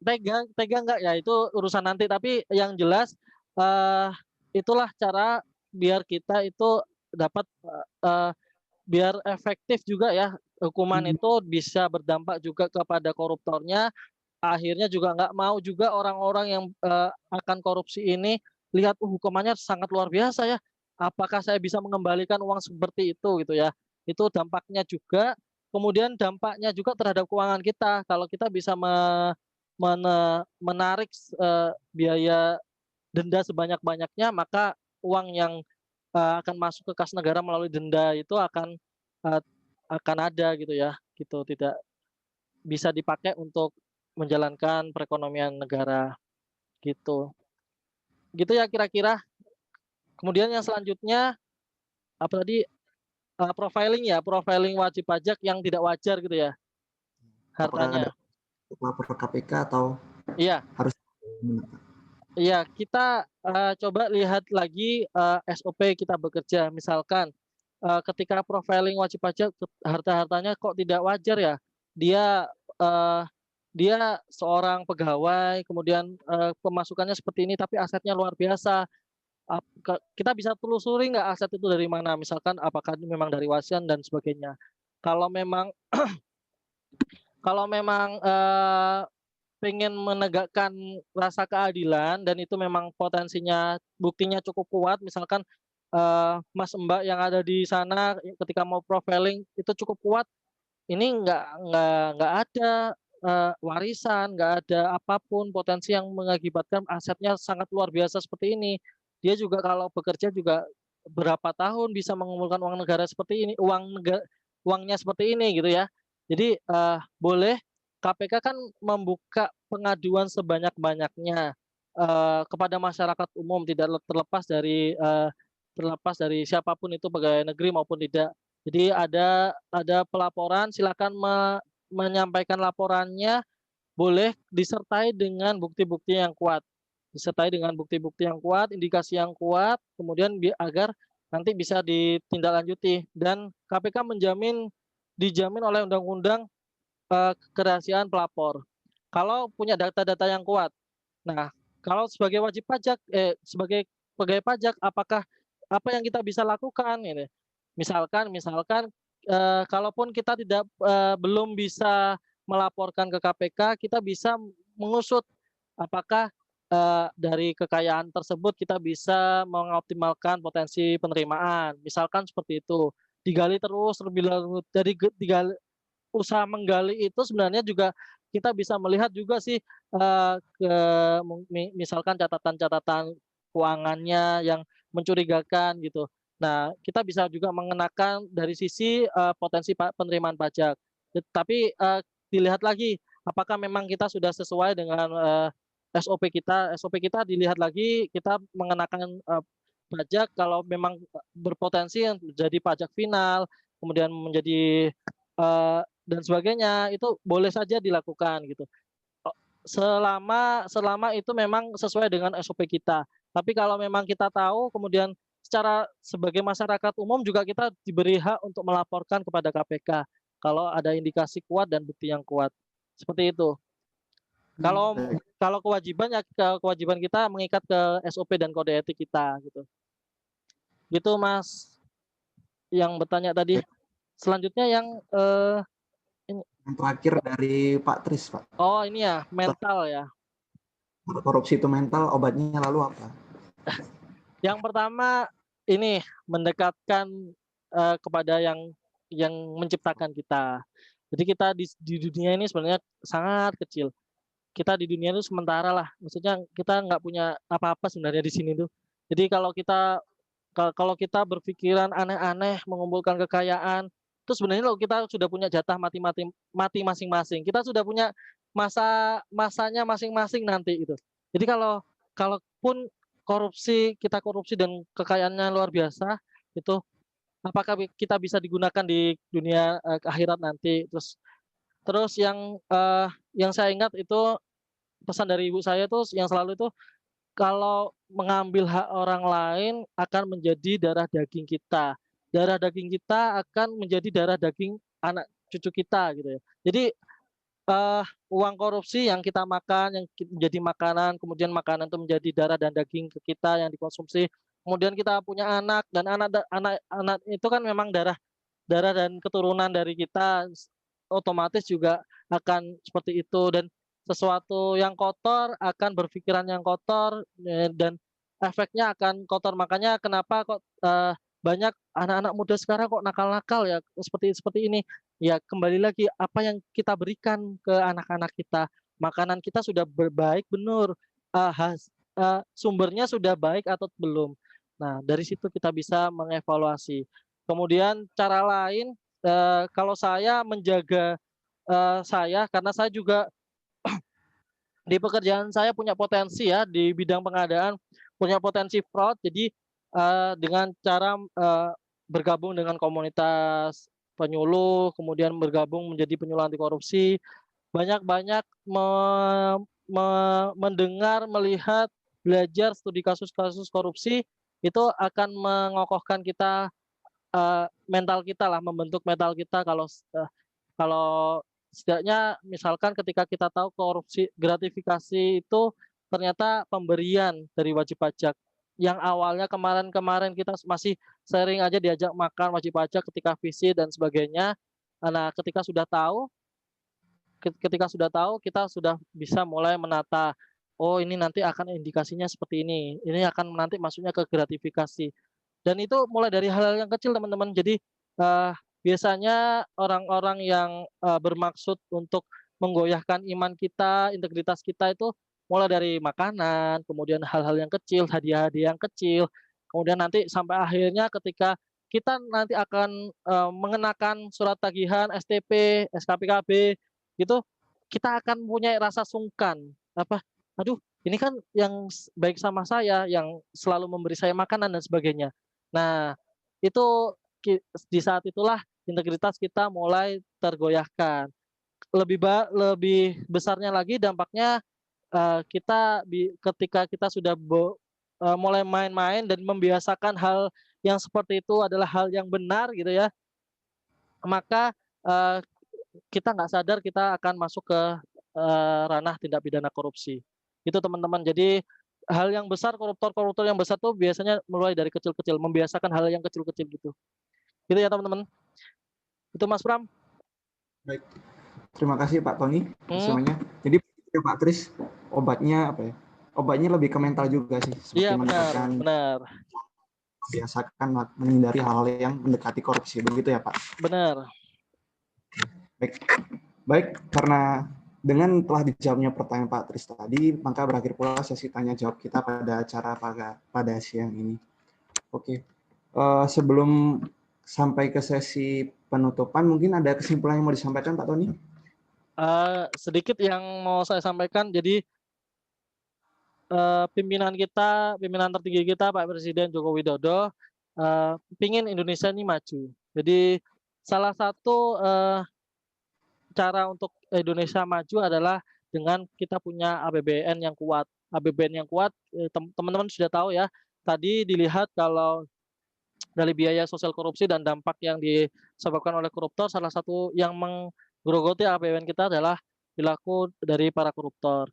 tega nggak ya itu urusan nanti, tapi yang jelas eh, itulah cara biar kita itu dapat eh, biar efektif juga ya hukuman itu bisa berdampak juga kepada koruptornya, akhirnya juga nggak mau juga orang-orang yang akan korupsi ini lihat hukumannya sangat luar biasa ya, apakah saya bisa mengembalikan uang seperti itu gitu ya, itu dampaknya juga. Kemudian dampaknya juga terhadap keuangan kita kalau kita bisa menarik biaya denda sebanyak-banyaknya, maka uang yang akan masuk ke kas negara melalui denda itu uh, akan ada gitu ya, gitu tidak bisa dipakai untuk menjalankan perekonomian negara gitu. Gitu ya kira-kira. Kemudian yang selanjutnya apa tadi profiling ya, profiling wajib pajak yang tidak wajar gitu ya Apakah ada hartanya. lapor ke KPK atau Iya. harus Iya, kita coba lihat lagi SOP kita bekerja. Misalkan ketika profiling wajib pajak harta-hartanya kok tidak wajar ya. Dia eh, dia seorang pegawai, kemudian pemasukannya seperti ini, tapi asetnya luar biasa. Kita bisa telusuri nggak aset itu dari mana? Misalkan apakah memang dari wasiat dan sebagainya. Kalau memang kalau memang pengen menegakkan rasa keadilan dan itu memang potensinya buktinya cukup kuat, misalkan Mas Mbak yang ada di sana ketika mau profiling itu cukup kuat, ini nggak ada warisan, nggak ada apapun potensi yang mengakibatkan asetnya sangat luar biasa seperti ini. Dia juga kalau bekerja juga berapa tahun bisa mengumpulkan uang negara seperti ini, uangnya seperti ini gitu ya. Jadi boleh KPK kan membuka pengaduan sebanyak-banyaknya kepada masyarakat umum, tidak terlepas dari siapapun itu pegawai negeri maupun tidak. Jadi ada pelaporan, silakan menyampaikan laporannya, boleh disertai dengan bukti-bukti yang kuat. Disertai dengan bukti-bukti yang kuat, indikasi yang kuat, kemudian agar nanti bisa ditindaklanjuti. Dan KPK dijamin oleh undang-undang kerahasiaan pelapor. Kalau punya data-data yang kuat. Nah, kalau sebagai wajib pajak, sebagai pegawai pajak, apakah apa yang kita bisa lakukan ini? Misalkan kalaupun kita belum bisa melaporkan ke KPK, kita bisa mengusut apakah dari kekayaan tersebut kita bisa mengoptimalkan potensi penerimaan. Misalkan seperti itu. Digali terus lebih lanjut, dari usaha menggali itu sebenarnya juga kita bisa melihat juga sih misalkan catatan-catatan keuangannya yang mencurigakan gitu. Nah, kita bisa juga mengenakan dari sisi potensi penerimaan pajak. Tapi dilihat lagi apakah memang kita sudah sesuai dengan SOP kita. SOP kita dilihat lagi, kita mengenakan pajak kalau memang berpotensi yang menjadi pajak final, kemudian menjadi dan sebagainya, itu boleh saja dilakukan gitu. Selama itu memang sesuai dengan SOP kita. Tapi kalau memang kita tahu, kemudian secara sebagai masyarakat umum juga kita diberi hak untuk melaporkan kepada KPK kalau ada indikasi kuat dan bukti yang kuat. Seperti itu. Kalau Baik. kalau kewajiban ya kewajiban kita mengikat ke SOP dan kode etik kita gitu. Gitu Mas yang bertanya tadi. Baik. Selanjutnya yang Yang terakhir dari Pak Tris, Pak. oh ini ya mental ya. Korupsi itu mental, obatnya lalu apa? Yang pertama ini mendekatkan kepada yang menciptakan kita. Jadi kita di dunia ini sebenarnya sangat kecil. Kita di dunia itu sementara lah. Maksudnya kita nggak punya apa-apa sebenarnya di sini tuh. Jadi kalau kita berpikiran aneh-aneh mengumpulkan kekayaan, itu sebenarnya loh kita sudah punya jatah mati masing-masing. Kita sudah punya masanya masing-masing nanti itu. Jadi kalaupun kita korupsi dan kekayaannya luar biasa, itu apakah kita bisa digunakan di dunia akhirat nanti? Terus yang saya ingat itu pesan dari ibu saya tuh yang selalu itu kalau mengambil hak orang lain akan menjadi darah daging kita. Darah daging kita akan menjadi darah daging anak cucu kita gitu ya. Jadi uang korupsi yang kita makan, yang menjadi makanan, kemudian makanan itu menjadi darah dan daging ke kita yang dikonsumsi. Kemudian kita punya anak dan anak itu kan memang darah darah dan keturunan dari kita otomatis juga akan seperti itu dan sesuatu yang kotor akan berpikiran yang kotor dan efeknya akan kotor. Makanya kenapa kok banyak anak-anak muda sekarang kok nakal-nakal ya seperti ini. Ya kembali lagi apa yang kita berikan ke anak-anak kita. Makanan kita sudah baik benar, sumbernya sudah baik atau belum. Nah, dari situ kita bisa mengevaluasi. Kemudian cara lain kalau saya menjaga saya karena saya juga di pekerjaan saya punya potensi ya di bidang pengadaan, punya potensi fraud. Jadi dengan cara bergabung dengan komunitas penyuluh, kemudian bergabung menjadi penyuluh anti korupsi, banyak-banyak mendengar, melihat, belajar studi kasus-kasus korupsi itu akan mengokohkan kita mental kita lah, membentuk mental kita kalau setidaknya misalkan ketika kita tahu korupsi gratifikasi itu ternyata pemberian dari wajib pajak yang awalnya kemarin kita masih sering aja diajak makan wajib pajak ketika visit dan sebagainya. Nah, ketika sudah tahu kita sudah bisa mulai menata, oh ini nanti akan indikasinya seperti ini akan nanti masuknya ke gratifikasi. Dan itu mulai dari hal-hal yang kecil teman-teman. Jadi biasanya orang-orang yang bermaksud untuk menggoyahkan iman kita, integritas kita itu mulai dari makanan, kemudian hal-hal yang kecil, hadiah-hadiah yang kecil, kemudian nanti sampai akhirnya ketika kita nanti akan mengenakan surat tagihan, STP, SKPKB, gitu, kita akan punya rasa sungkan. Aduh, ini kan yang baik sama saya, yang selalu memberi saya makanan dan sebagainya. Nah, itu di saat itulah integritas kita mulai tergoyahkan. Lebih besarnya lagi dampaknya ketika kita sudah mulai main-main dan membiasakan hal yang seperti itu adalah hal yang benar gitu ya, maka kita nggak sadar kita akan masuk ke ranah tindak pidana korupsi. Itu teman-teman. Jadi hal yang besar, koruptor yang besar tuh biasanya mulai dari kecil-kecil, membiasakan hal yang kecil-kecil gitu. Gitu ya teman-teman. Itu Mas Pram. Baik. Terima kasih Pak Tony semuanya. Jadi Pak Tris, obatnya apa ya? Obatnya lebih ke mental juga sih. Iya benar. Biasakan menghindari hal-hal yang mendekati korupsi. Begitu ya Pak? Benar. Baik, karena dengan telah dijawabnya pertanyaan Pak Tris tadi, maka berakhir pula sesi tanya jawab kita pada acara pada siang ini. Oke, sebelum sampai ke sesi penutupan, mungkin ada kesimpulan yang mau disampaikan Pak Tony? Sedikit yang mau saya sampaikan, jadi pimpinan tertinggi kita Pak Presiden Joko Widodo pingin Indonesia ini maju. Jadi salah satu cara untuk Indonesia maju adalah dengan kita punya APBN yang kuat. APBN yang kuat. Teman-teman sudah tahu ya, tadi dilihat kalau dari biaya sosial korupsi dan dampak yang disebabkan oleh koruptor, salah satu yang menggerogoti APBN kita adalah perilaku dari para koruptor.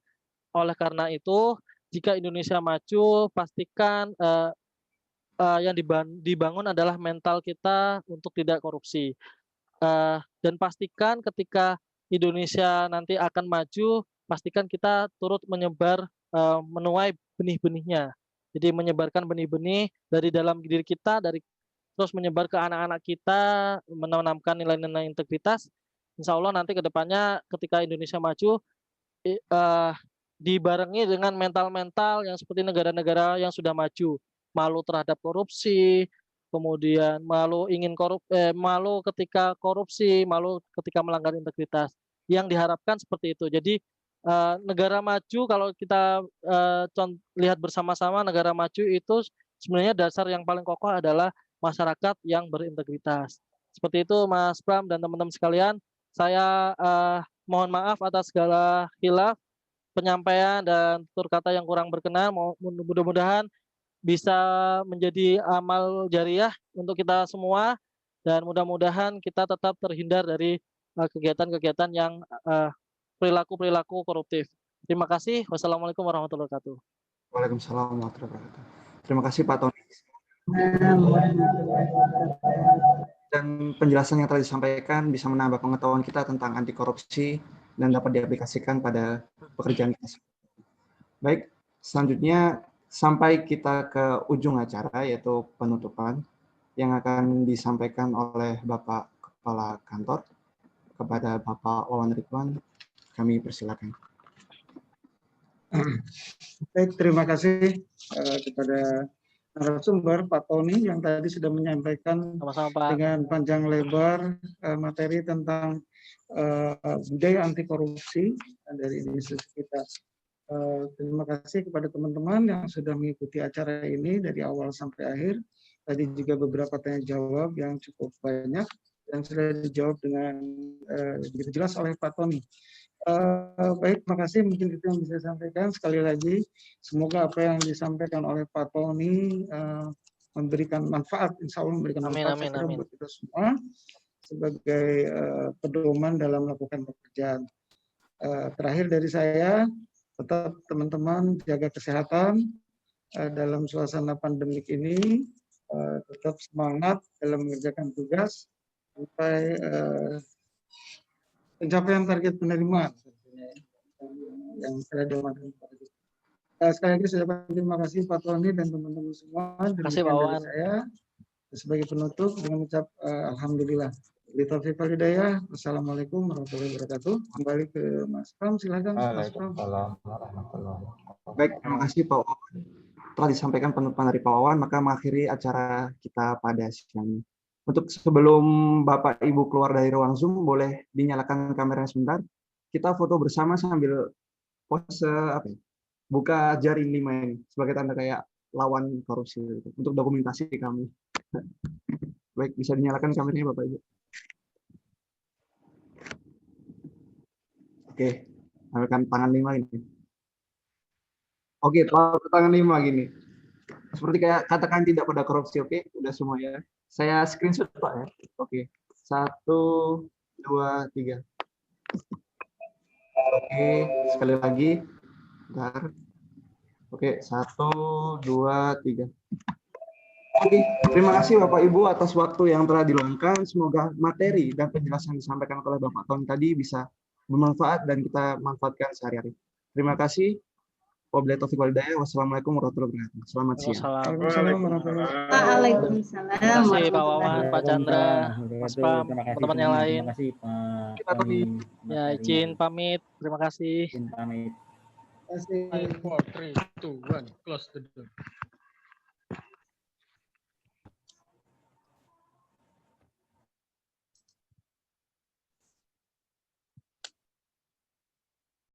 Oleh karena itu, jika Indonesia maju, pastikan yang dibangun adalah mental kita untuk tidak korupsi. Dan pastikan ketika Indonesia nanti akan maju, pastikan kita turut menyebar, menuai benih-benihnya. Jadi menyebarkan benih-benih dari dalam diri kita, terus menyebar ke anak-anak kita, menanamkan nilai-nilai integritas. Insya Allah nanti ke depannya ketika Indonesia maju, dibarengi dengan mental-mental yang seperti negara-negara yang sudah maju, malu terhadap korupsi, kemudian malu ketika korupsi, malu ketika melanggar integritas. Yang diharapkan seperti itu. Jadi negara maju, kalau kita lihat bersama-sama, negara maju itu sebenarnya dasar yang paling kokoh adalah masyarakat yang berintegritas. Seperti itu Mas Pram dan teman-teman sekalian. Saya mohon maaf atas segala khilaf, penyampaian dan tutur kata yang kurang berkenan. Mudah-mudahan bisa menjadi amal jariah untuk kita semua, dan mudah-mudahan kita tetap terhindar dari kegiatan-kegiatan yang perilaku-perilaku koruptif. Terima kasih. Wassalamualaikum warahmatullahi wabarakatuh. Waalaikumsalam warahmatullahi wabarakatuh. Terima kasih Pak Tony. Dan penjelasan yang telah disampaikan bisa menambah pengetahuan kita tentang anti korupsi dan dapat diaplikasikan pada pekerjaan kita. Baik, selanjutnya sampai kita ke ujung acara, yaitu penutupan yang akan disampaikan oleh Bapak Kepala Kantor kepada Bapak Wawan Ridwan. Kami persilakan. Baik, terima kasih kepada narasumber Pak Tony yang tadi sudah menyampaikan Sama-sama, Pak. dengan panjang lebar materi tentang budaya anti korupsi dari institusi kita. Terima kasih kepada teman-teman yang sudah mengikuti acara ini dari awal sampai akhir. Tadi juga beberapa tanya jawab yang cukup banyak dan sudah dijawab dengan begitu jelas oleh Pak Tony. Baik, terima kasih. Mungkin itu yang bisa saya sampaikan. Sekali lagi, semoga apa yang disampaikan oleh Pak Tony memberikan manfaat, insya Allah memberikan manfaat buat kita semua sebagai pedoman dalam melakukan pekerjaan. Terakhir dari saya, tetap teman-teman jaga kesehatan dalam suasana pandemik ini, tetap semangat dalam mengerjakan tugas sampai pencapaian target penerimaan yang sudah diamankan kepada kita. Sekali lagi saya terima kasih Pak Tony dan teman-teman semua. Terima kasih Pak Wawan. Saya sebagai penutup dengan mengucap alhamdulillah. Taufiq wal hidayah. Wassalamualaikum warahmatullahi wabarakatuh. Kembali ke Mas Pram, silakan Mas Pram. Baik, terima kasih Pak Wawan. Telah disampaikan penutupan dari Pak Wawan, maka mengakhiri acara kita pada siang ini. Untuk sebelum Bapak Ibu keluar dari ruang Zoom, boleh dinyalakan kameranya sebentar. Kita foto bersama sambil pose buka jari 5 ini sebagai tanda kayak lawan korupsi untuk dokumentasi kami. Baik, bisa dinyalakan kameranya Bapak Ibu. Oke, ambilkan tangan 5 ini. Oke, tangan 5 gini. Seperti kayak katakan tidak pada korupsi, oke? Udah semua ya. Saya screenshot Pak ya. Oke. 1, 2, 3. Oke, sekali lagi. Bentar. Oke, 1, 2, 3. Oke, terima kasih Bapak Ibu atas waktu yang telah diluangkan. Semoga materi dan penjelasan yang disampaikan oleh Bapak Tony tadi bisa bermanfaat dan kita manfaatkan sehari-hari. Terima kasih. Wabillahi taufiq wal hidayah. Wassalamualaikum warahmatullahi wabarakatuh. Selamat siang. Waalaikumsalam. Terima kasih Pak Wawan, Pak Chandra, Mas Pram, teman-teman yang lain. Terima kasih Pak Tony. Ya, izin pamit. Terima kasih. Izin pamit. Terima kasih. 5, 4, 3, 2, 1, close the door.